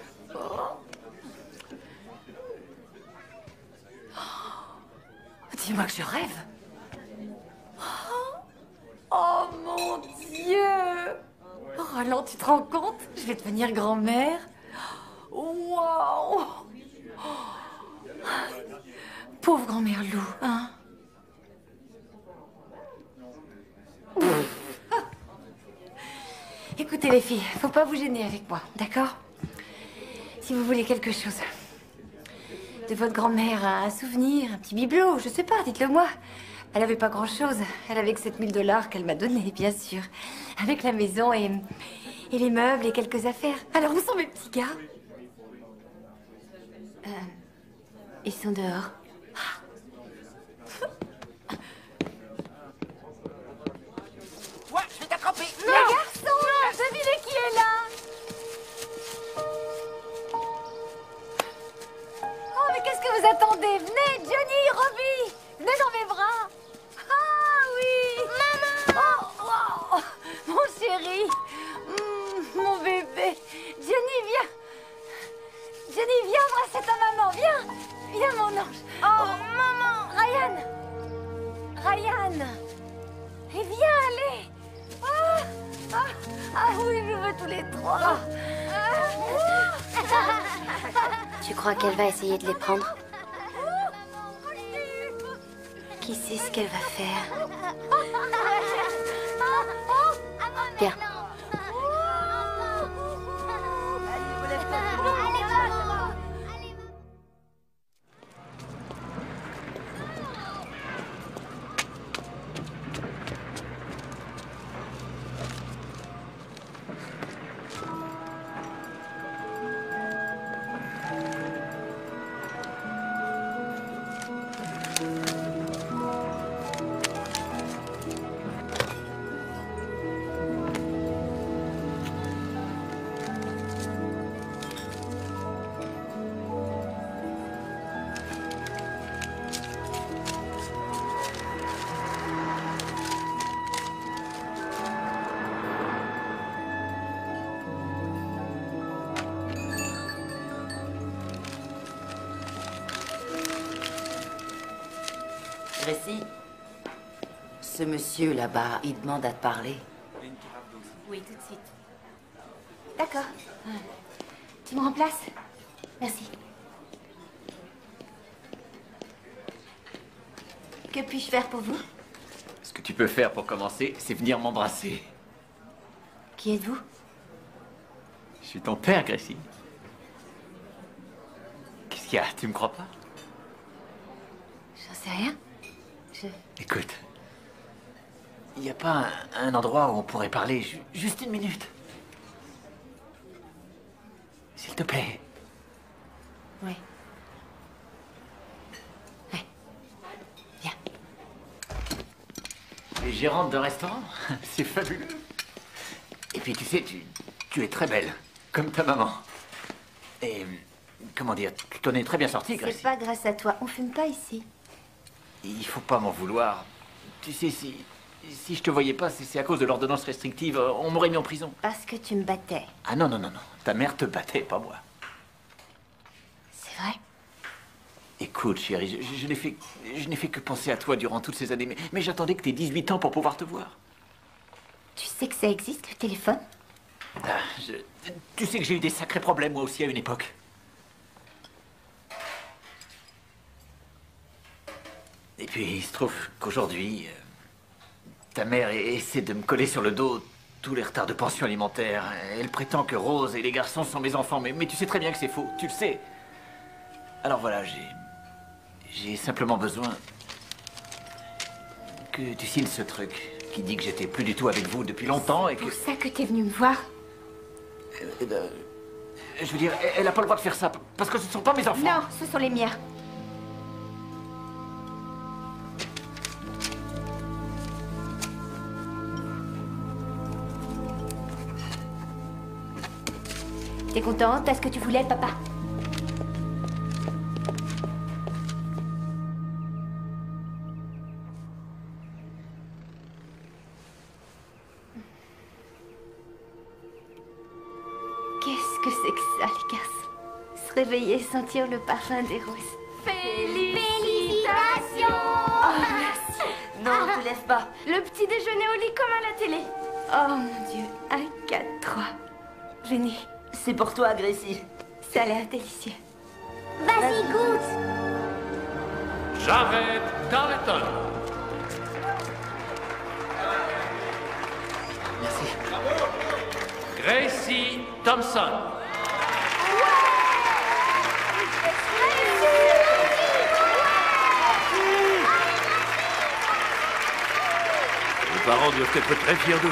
Dis-moi que je rêve. Oh mon Dieu! Oh, Roland, tu te rends compte? Je vais devenir grand-mère. Waouh! Pauvre grand-mère Lou, hein? Écoutez les filles, faut pas vous gêner avec moi, d'accord? Si vous voulez quelque chose de votre grand-mère, un souvenir, un petit bibelot, je sais pas, dites-le moi. Elle avait pas grand-chose, elle avait que 7 000 $ qu'elle m'a donné, bien sûr. Avec la maison et les meubles et quelques affaires. Alors où sont mes petits gars? Ils sont dehors. Ouais, je vais t'attraper. Les garçons, devinez qui est là? Oh, mais qu'est-ce que vous attendez? Venez, Johnny, Robbie, venez dans mes bras. Ah oui! Maman! Oh, mon chéri, mon bébé. Johnny, viens. Johnny, viens embrasser ta maman, viens. Viens, mon ange. Oh, maman. Ryan. Et viens, allez. Ah oui, je veux tous les 3. Tu crois qu'elle va essayer de les prendre? Qui sait ce qu'elle va faire? Viens. Gracie, ce monsieur là-bas, il demande à te parler. Oui, tout de suite. D'accord. Tu me remplaces? Merci. Que puis-je faire pour vous? Ce que tu peux faire pour commencer, c'est venir m'embrasser. Qui êtes-vous? Je suis ton père, Gracie. Qu'est-ce qu'il y a? Tu me crois pas? J'en sais rien. Écoute, il n'y a pas un endroit où on pourrait parler juste une minute? S'il te plaît. Oui. Les gérantes d'un restaurant, c'est fabuleux. Et puis tu sais, tu es très belle, comme ta maman. Et comment dire, tu t'en es très bien sortie, Gracie. C'est pas grâce à toi, on fume pas ici. Il faut pas m'en vouloir. Tu sais, si je te voyais pas, c'est à cause de l'ordonnance restrictive, on m'aurait mis en prison. Parce que tu me battais. Ah non, non, non, non. Ta mère te battait, pas moi. C'est vrai? Écoute, chérie, je n'ai fait que penser à toi durant toutes ces années, mais j'attendais que t'aies 18 ans pour pouvoir te voir. Tu sais que ça existe, le téléphone? Ah, tu sais que j'ai eu des sacrés problèmes, moi aussi, à une époque. Et puis, il se trouve qu'aujourd'hui, ta mère essaie de me coller sur le dos tous les retards de pension alimentaire. Elle prétend que Rose et les garçons sont mes enfants, mais tu sais très bien que c'est faux, tu le sais. Alors voilà, j'ai simplement besoin que tu signes ce truc qui dit que j'étais plus du tout avec vous depuis longtemps et que... C'est pour ça que t'es venu me voir? Je veux dire, elle n'a pas le droit de faire ça, parce que ce ne sont pas mes enfants. Non, ce sont les miens. T'es contente? T'as ce que tu voulais, papa? Qu'est-ce que c'est que ça, les garçons? Se réveiller, sentir le parfum des roses. Félicitations! Oh, merci. Non, ne te lève pas. Le petit déjeuner au lit comme à la télé. Oh mon Dieu, 1, 4, 3. Venez. C'est pour toi, Gracie. Ça a l'air délicieux. Vas-y, goûte! Jared Carleton. Merci. Gracie Thompson. Vos parents doivent être très fiers de vous.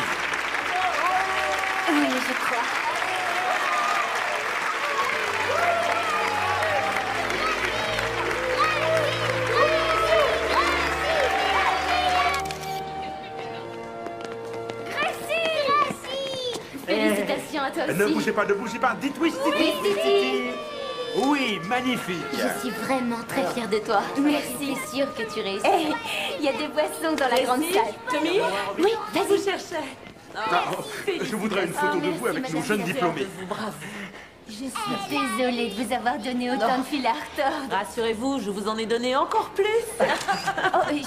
Oui, je crois. Félicitations à toi aussi. Ne bougez pas, dites oui, Oui, Titi. Oui, magnifique. Je suis vraiment très fière de toi. Merci. C'est sûr que tu réussis. Il y a des boissons dans la grande salle. Tommy? Oui, vas-y. Vous cherchez. Je voudrais une photo de vous avec nos jeunes diplômés. Bravo. Je suis désolée de vous avoir donné autant de fil à retordre. Rassurez-vous, je vous en ai donné encore plus.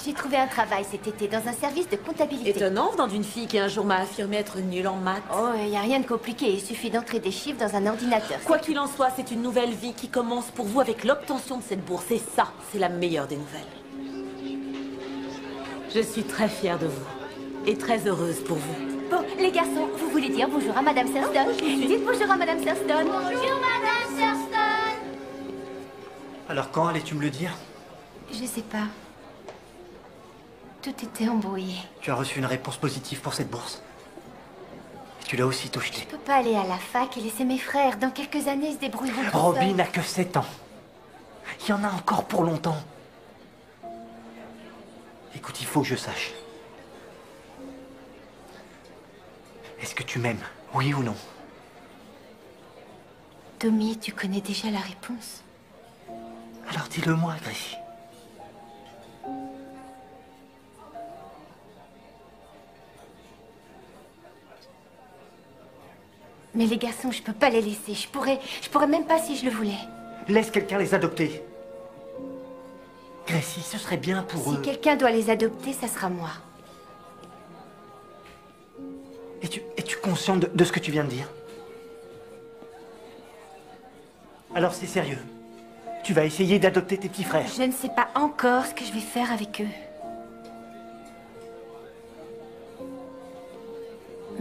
J'ai trouvé un travail cet été dans un service de comptabilité. Étonnant venant d'une fille qui un jour m'a affirmé être nulle en maths. Oh, il n'y a rien de compliqué. Il suffit d'entrer des chiffres dans un ordinateur. Quoi qu'il en soit, c'est une nouvelle vie qui commence pour vous avec l'obtention de cette bourse. Et ça, c'est la meilleure des nouvelles. Je suis très fière de vous. Et très heureuse pour vous. Bon, les garçons, vous voulez dire bonjour à Madame Thurston? Dites bonjour à Madame Thurston. Bonjour, Madame Thurston! Alors quand allais-tu me le dire? Je sais pas. Tout était embrouillé. Tu as reçu une réponse positive pour cette bourse. Et tu l'as aussi touché. Je peux pas aller à la fac et laisser mes frères. Dans quelques années, ils se débrouilleront tout Robbie seuls. n'a que 7 ans. Il y en a encore pour longtemps. Écoute, il faut que je sache. Est-ce que tu m'aimes? Oui ou non? Tommy, tu connais déjà la réponse. Alors dis-le-moi, Gracie. Mais les garçons, je peux pas les laisser. Je pourrais même pas si je le voulais. Laisse quelqu'un les adopter. Gracie, ce serait bien pour eux. Si quelqu'un doit les adopter, ça sera moi. Es-tu consciente de ce que tu viens de dire? Alors c'est sérieux. Tu vas essayer d'adopter tes petits frères. Je ne sais pas encore ce que je vais faire avec eux.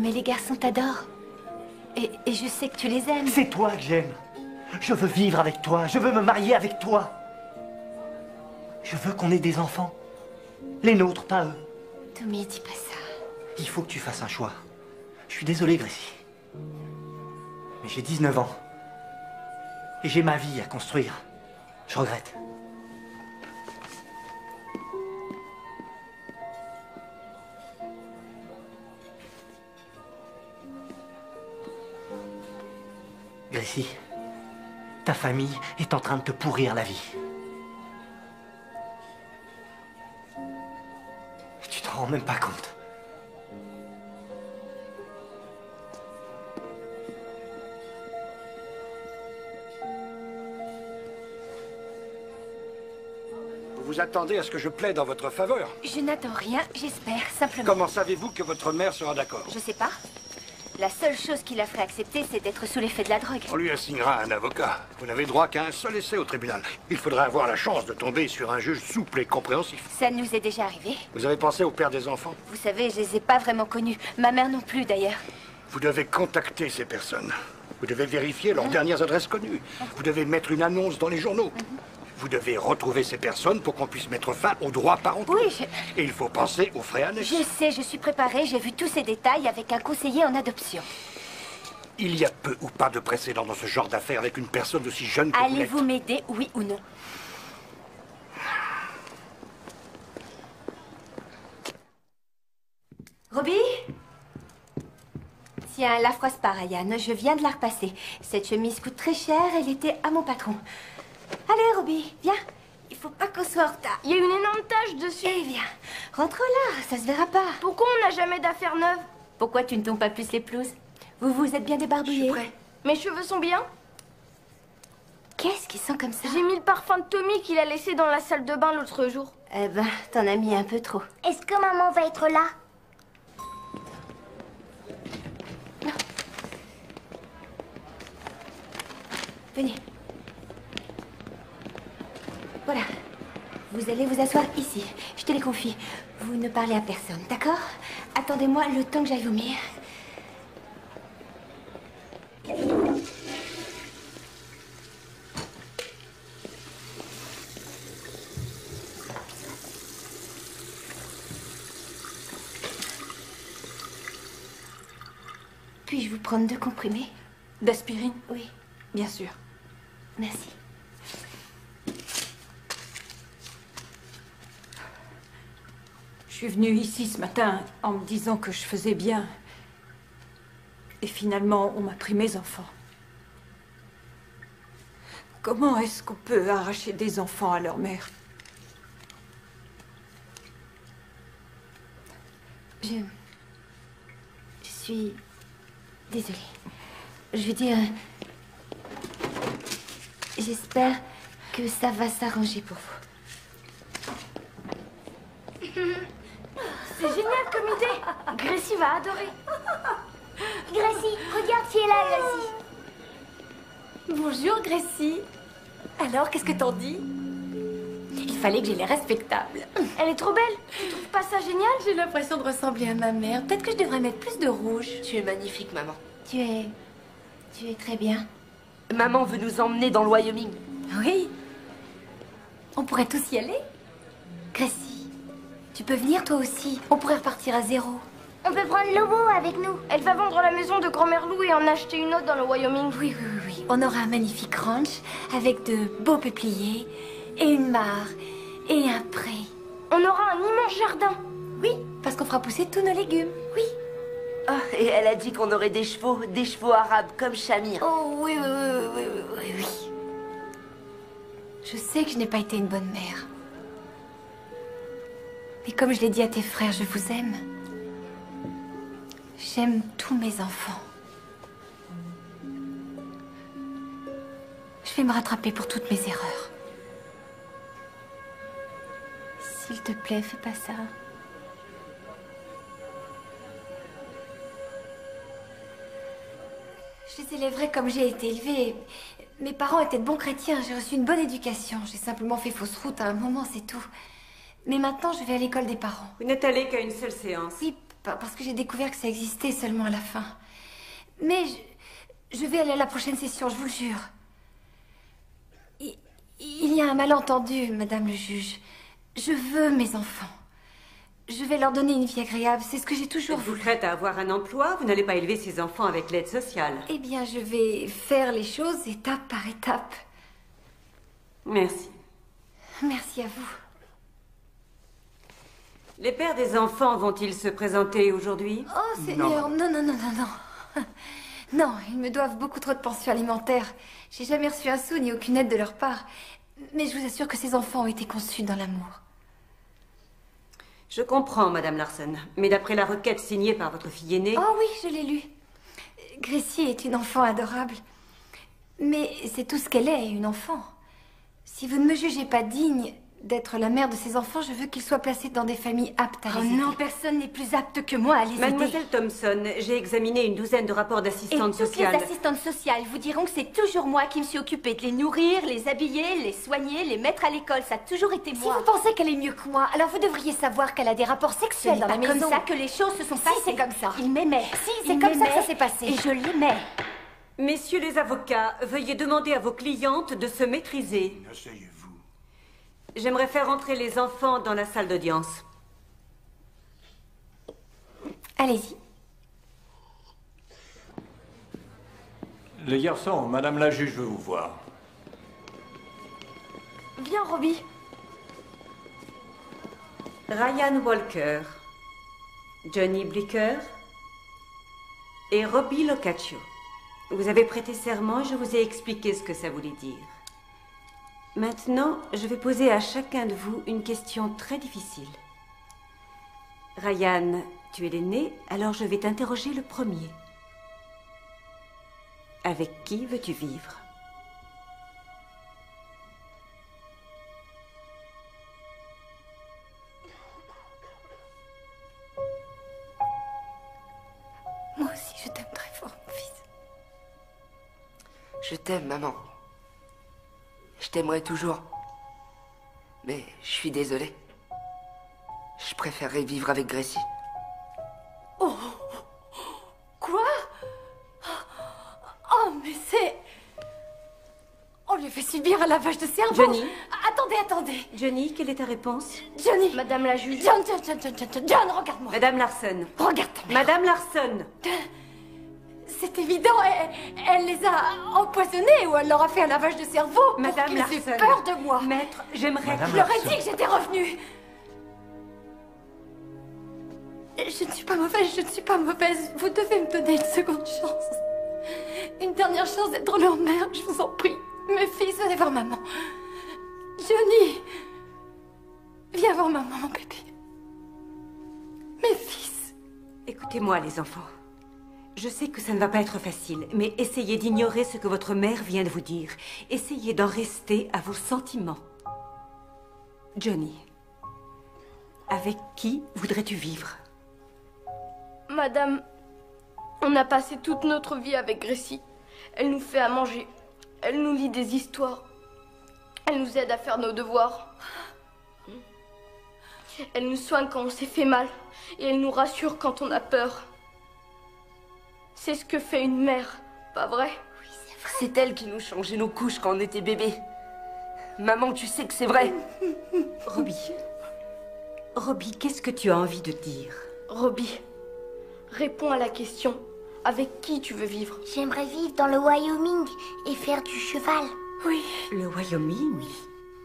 Mais les garçons t'adorent. Et je sais que tu les aimes. C'est toi que j'aime. Je veux vivre avec toi. Je veux me marier avec toi. Je veux qu'on ait des enfants. Les nôtres, pas eux. Tommy, dis pas ça. Il faut que tu fasses un choix. Je suis désolé, Gracie. Mais j'ai 19 ans. Et j'ai ma vie à construire. Je regrette. Gracie, ta famille est en train de te pourrir la vie. Tu t'en rends même pas compte. Vous vous attendez à ce que je plaide en votre faveur? Je n'attends rien, j'espère, simplement. Comment savez-vous que votre mère sera d'accord? Je sais pas. La seule chose qui la ferait accepter, c'est d'être sous l'effet de la drogue. On lui assignera un avocat. Vous n'avez droit qu'à un seul essai au tribunal. Il faudra avoir la chance de tomber sur un juge souple et compréhensif. Ça nous est déjà arrivé. Vous avez pensé au père des enfants? Vous savez, je les ai pas vraiment connus. Ma mère non plus, d'ailleurs. Vous devez contacter ces personnes. Vous devez vérifier leurs dernières adresses connues. Vous devez mettre une annonce dans les journaux. Vous devez retrouver ces personnes pour qu'on puisse mettre fin aux droits parentaux. Oui, Et il faut penser aux frais annexes. Je sais, je suis préparée. J'ai vu tous ces détails avec un conseiller en adoption. Il y a peu ou pas de précédent dans ce genre d'affaires avec une personne aussi jeune que vous l'êtes. Allez-vous m'aider, oui ou non? Robbie? Tiens, la froisse par Ryan, je viens de la repasser. Cette chemise coûte très cher, elle était à mon patron. Allez, Robbie, viens. Il faut pas qu'on soit en retard. Il y a une énorme tache dessus. Eh viens, rentre là, ça se verra pas. Pourquoi on n'a jamais d'affaires neuves? Pourquoi tu ne tombes pas plus les pelouses? Vous vous êtes bien débarbouillés? Mes cheveux sont bien? Qu'est-ce qui sent comme ça? J'ai mis le parfum de Tommy qu'il a laissé dans la salle de bain l'autre jour. Eh ben, t'en as mis un peu trop. Est-ce que maman va être là? Venez. Voilà. Vous allez vous asseoir ici. Je te les confie. Vous ne parlez à personne, d'accord? Attendez-moi le temps que j'aille vomir. Puis-je vous prendre 2 comprimés? D'aspirine? Oui. Bien sûr. Merci. Je suis venue ici ce matin en me disant que je faisais bien. Et finalement, on m'a pris mes enfants. Comment est-ce qu'on peut arracher des enfants à leur mère? Je suis désolée. Je veux dire, j'espère que ça va s'arranger pour vous. C'est génial comme idée. Gracie va adorer. Gracie, regarde qui est là, Gracie. Bonjour, Gracie. Alors, qu'est-ce que t'en dis? Il fallait que j'ai l'air respectable. Elle est trop belle. Tu trouves pas ça génial? J'ai l'impression de ressembler à ma mère. Peut-être que je devrais mettre plus de rouge. Tu es magnifique, maman. Tu es très bien. Maman veut nous emmener dans le Wyoming. Oui. On pourrait tous y aller. Gracie, tu peux venir toi aussi. On pourrait repartir à zéro. On peut prendre Lobo avec nous. Elle va vendre la maison de grand-mère Lou et en acheter une autre dans le Wyoming. Oui. On aura un magnifique ranch avec de beaux peupliers et une mare et un pré. On aura un immense jardin. Oui, parce qu'on fera pousser tous nos légumes. Oui. Oh, et elle a dit qu'on aurait des chevaux arabes comme Shamir. Oh oui. Je sais que je n'ai pas été une bonne mère. Mais comme je l'ai dit à tes frères, je vous aime. J'aime tous mes enfants. Je vais me rattraper pour toutes mes erreurs. S'il te plaît, fais pas ça. Je les élèverai comme j'ai été élevée. Mes parents étaient de bons chrétiens. J'ai reçu une bonne éducation. J'ai simplement fait fausse route à un moment, c'est tout. Mais maintenant, je vais à l'école des parents. Vous n'êtes allé qu'à une seule séance? Oui, parce que j'ai découvert que ça existait seulement à la fin. Mais je vais aller à la prochaine session, je vous le jure. Il y a un malentendu, Madame le juge. Je veux mes enfants. Je vais leur donner une vie agréable, c'est ce que j'ai toujours voulu. Vous prête à avoir un emploi? Vous n'allez pas élever ces enfants avec l'aide sociale. Eh bien, je vais faire les choses étape par étape. Merci. Merci à vous. Les pères des enfants vont-ils se présenter aujourd'hui? Oh, Seigneur, non. Non, ils me doivent beaucoup trop de pensions alimentaires. J'ai jamais reçu un sou ni aucune aide de leur part. Mais je vous assure que ces enfants ont été conçus dans l'amour. Je comprends, Madame Larsen. Mais d'après la requête signée par votre fille aînée... Oh oui, je l'ai lue. Gracie est une enfant adorable. Mais c'est tout ce qu'elle est, une enfant. Si vous ne me jugez pas digne d'être la mère de ces enfants, je veux qu'ils soient placés dans des familles aptes à les aider. Oh non, personne n'est plus apte que moi à les aider. Mademoiselle Thompson, j'ai examiné une douzaine de rapports d'assistantes sociales. Et toutes les assistantes sociales vous diront que c'est toujours moi qui me suis occupée de les nourrir, les habiller, les soigner, les mettre à l'école. Ça a toujours été moi. Si vous pensez qu'elle est mieux que moi, alors vous devriez savoir qu'elle a des rapports sexuels dans la maison. C'est comme ça que les choses se sont passées. Si, c'est comme ça. Il m'aimait. Si, c'est comme ça que ça s'est passé. Et je l'aimais. Messieurs les avocats, veuillez demander à vos clientes de se maîtriser. Asseyez-vous. J'aimerais faire entrer les enfants dans la salle d'audience. Allez-y. Les garçons, Madame la juge veut vous voir. Viens, Robbie. Ryan Walker, Johnny Blicker et Robbie Locaccio. Vous avez prêté serment, je vous ai expliqué ce que ça voulait dire. Maintenant, je vais poser à chacun de vous une question très difficile. Ryan, tu es l'aîné, alors je vais t'interroger le premier. Avec qui veux-tu vivre? Moi aussi, je t'aime très fort, mon fils. Je t'aime, maman. Je t'aimerai toujours. Mais je suis désolée. Je préférerais vivre avec Gracie. Oh! Quoi? Oh, mais c'est... On lui fait subir un lavage de cerveau. Johnny. Attendez. Johnny, quelle est ta réponse? Johnny. Madame la juge. John, regarde-moi. Madame Larsen. Regarde ta mère. Madame Larsen. C'est évident, elle les a empoisonnés ou elle leur a fait un lavage de cerveau pour Madame qu'ils aient Larsen. peur de moi. Maître, j'aimerais... Je leur ai dit que j'étais revenue. Je ne suis pas mauvaise. Vous devez me donner une seconde chance. Une dernière chance d'être leur mère, je vous en prie. Mes fils, venez voir maman. Johnny, viens voir maman, mon bébé. Mes fils. Écoutez-moi, les enfants. Je sais que ça ne va pas être facile, mais essayez d'ignorer ce que votre mère vient de vous dire. Essayez d'en rester à vos sentiments. Johnny, avec qui voudrais-tu vivre? Madame, on a passé toute notre vie avec Gracie. Elle nous fait à manger. Elle nous lit des histoires. Elle nous aide à faire nos devoirs. Elle nous soigne quand on s'est fait mal. Et elle nous rassure quand on a peur. C'est ce que fait une mère, pas vrai? Oui, c'est vrai. C'est elle qui nous changeait nos couches quand on était bébé. Maman, tu sais que c'est vrai. Robbie, qu'est-ce que tu as envie de dire? Robbie, réponds à la question. Avec qui tu veux vivre? J'aimerais vivre dans le Wyoming et faire du cheval. Oui. Le Wyoming?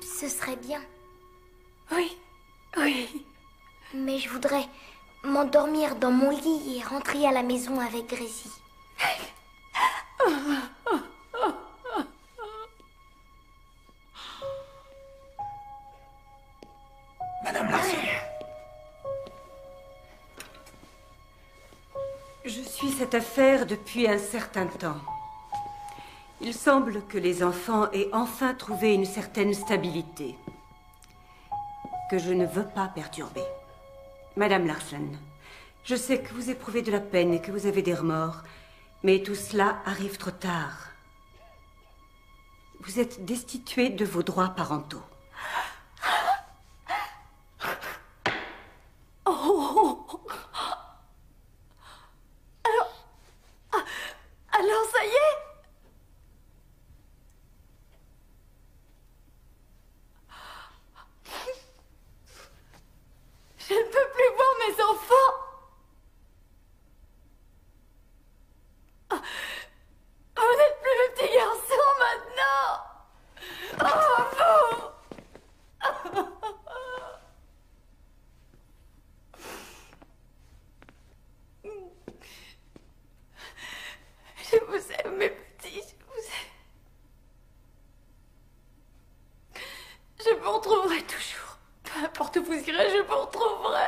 Ce serait bien. Oui. Mais je voudrais m'endormir dans mon lit et rentrer à la maison avec Gracie. Madame Larsen. Je suis cette affaire depuis un certain temps. Il semble que les enfants aient enfin trouvé une certaine stabilité que je ne veux pas perturber. Madame Larsen, je sais que vous éprouvez de la peine et que vous avez des remords, mais tout cela arrive trop tard. Vous êtes destituée de vos droits parentaux. porte où vous irez, je vous retrouverai.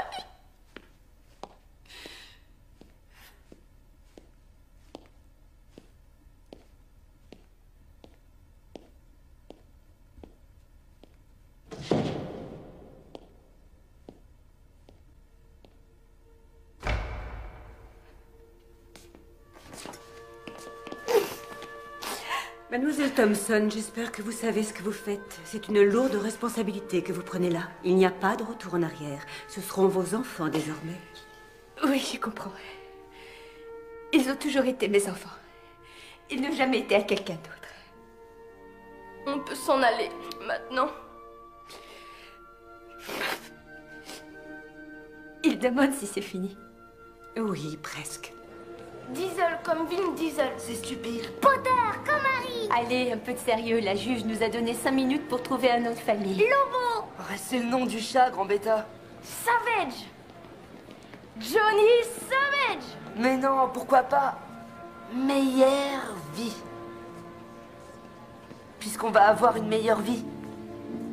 Mademoiselle Thompson, j'espère que vous savez ce que vous faites. C'est une lourde responsabilité que vous prenez là. Il n'y a pas de retour en arrière. Ce seront vos enfants désormais. Oui, je comprends. Ils ont toujours été mes enfants. Ils n'ont jamais été à quelqu'un d'autre. On peut s'en aller, maintenant. Ils demandent si c'est fini. Oui, presque. Diesel comme Vin Diesel. C'est stupide. Potter comme Harry. Allez, un peu de sérieux. La juge nous a donné 5 minutes pour trouver un nom de famille. Lobo. C'est le nom du chat, grand bêta. Savage. Johnny Savage. Mais non, pourquoi pas meilleure vie. Puisqu'on va avoir une meilleure vie.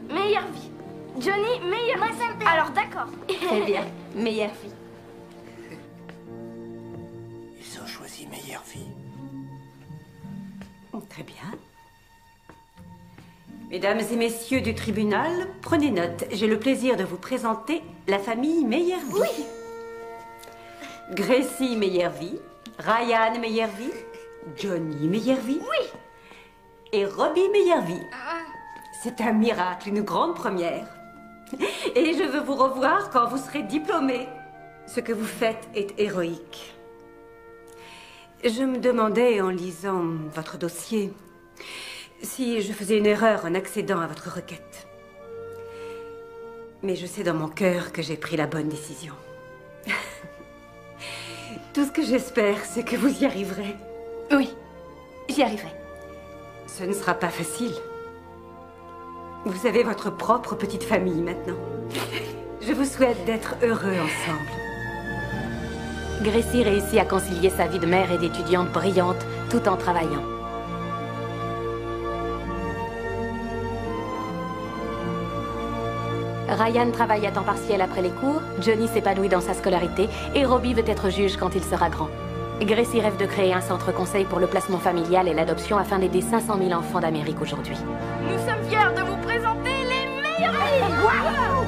Meilleure vie. Johnny, meilleure vie. Ça me plaît. Alors d'accord. Très bien. Meilleure vie. Ils ont choisi meilleure vie. Très bien. Mesdames et messieurs du tribunal, prenez note. J'ai le plaisir de vous présenter la famille Meilleure-Vie. Oui. Gracie Meilleure-Vie, Ryan Meilleure-Vie, Johnny Meilleure-Vie. Oui. Et Robbie Meilleure-Vie. C'est un miracle, une grande première. Et je veux vous revoir quand vous serez diplômés. Ce que vous faites est héroïque. Je me demandais en lisant votre dossier si je faisais une erreur en accédant à votre requête. Mais je sais dans mon cœur que j'ai pris la bonne décision. Tout ce que j'espère, c'est que vous y arriverez. Oui, j'y arriverai. Ce ne sera pas facile. Vous avez votre propre petite famille maintenant. Je vous souhaite d'être heureux ensemble. Gracie réussit à concilier sa vie de mère et d'étudiante brillante tout en travaillant. Ryan travaille à temps partiel après les cours, Johnny s'épanouit dans sa scolarité et Robbie veut être juge quand il sera grand. Gracie rêve de créer un centre conseil pour le placement familial et l'adoption afin d'aider 500 000 enfants d'Amérique aujourd'hui. Nous sommes fiers de vous présenter les meilleures vies. Wow.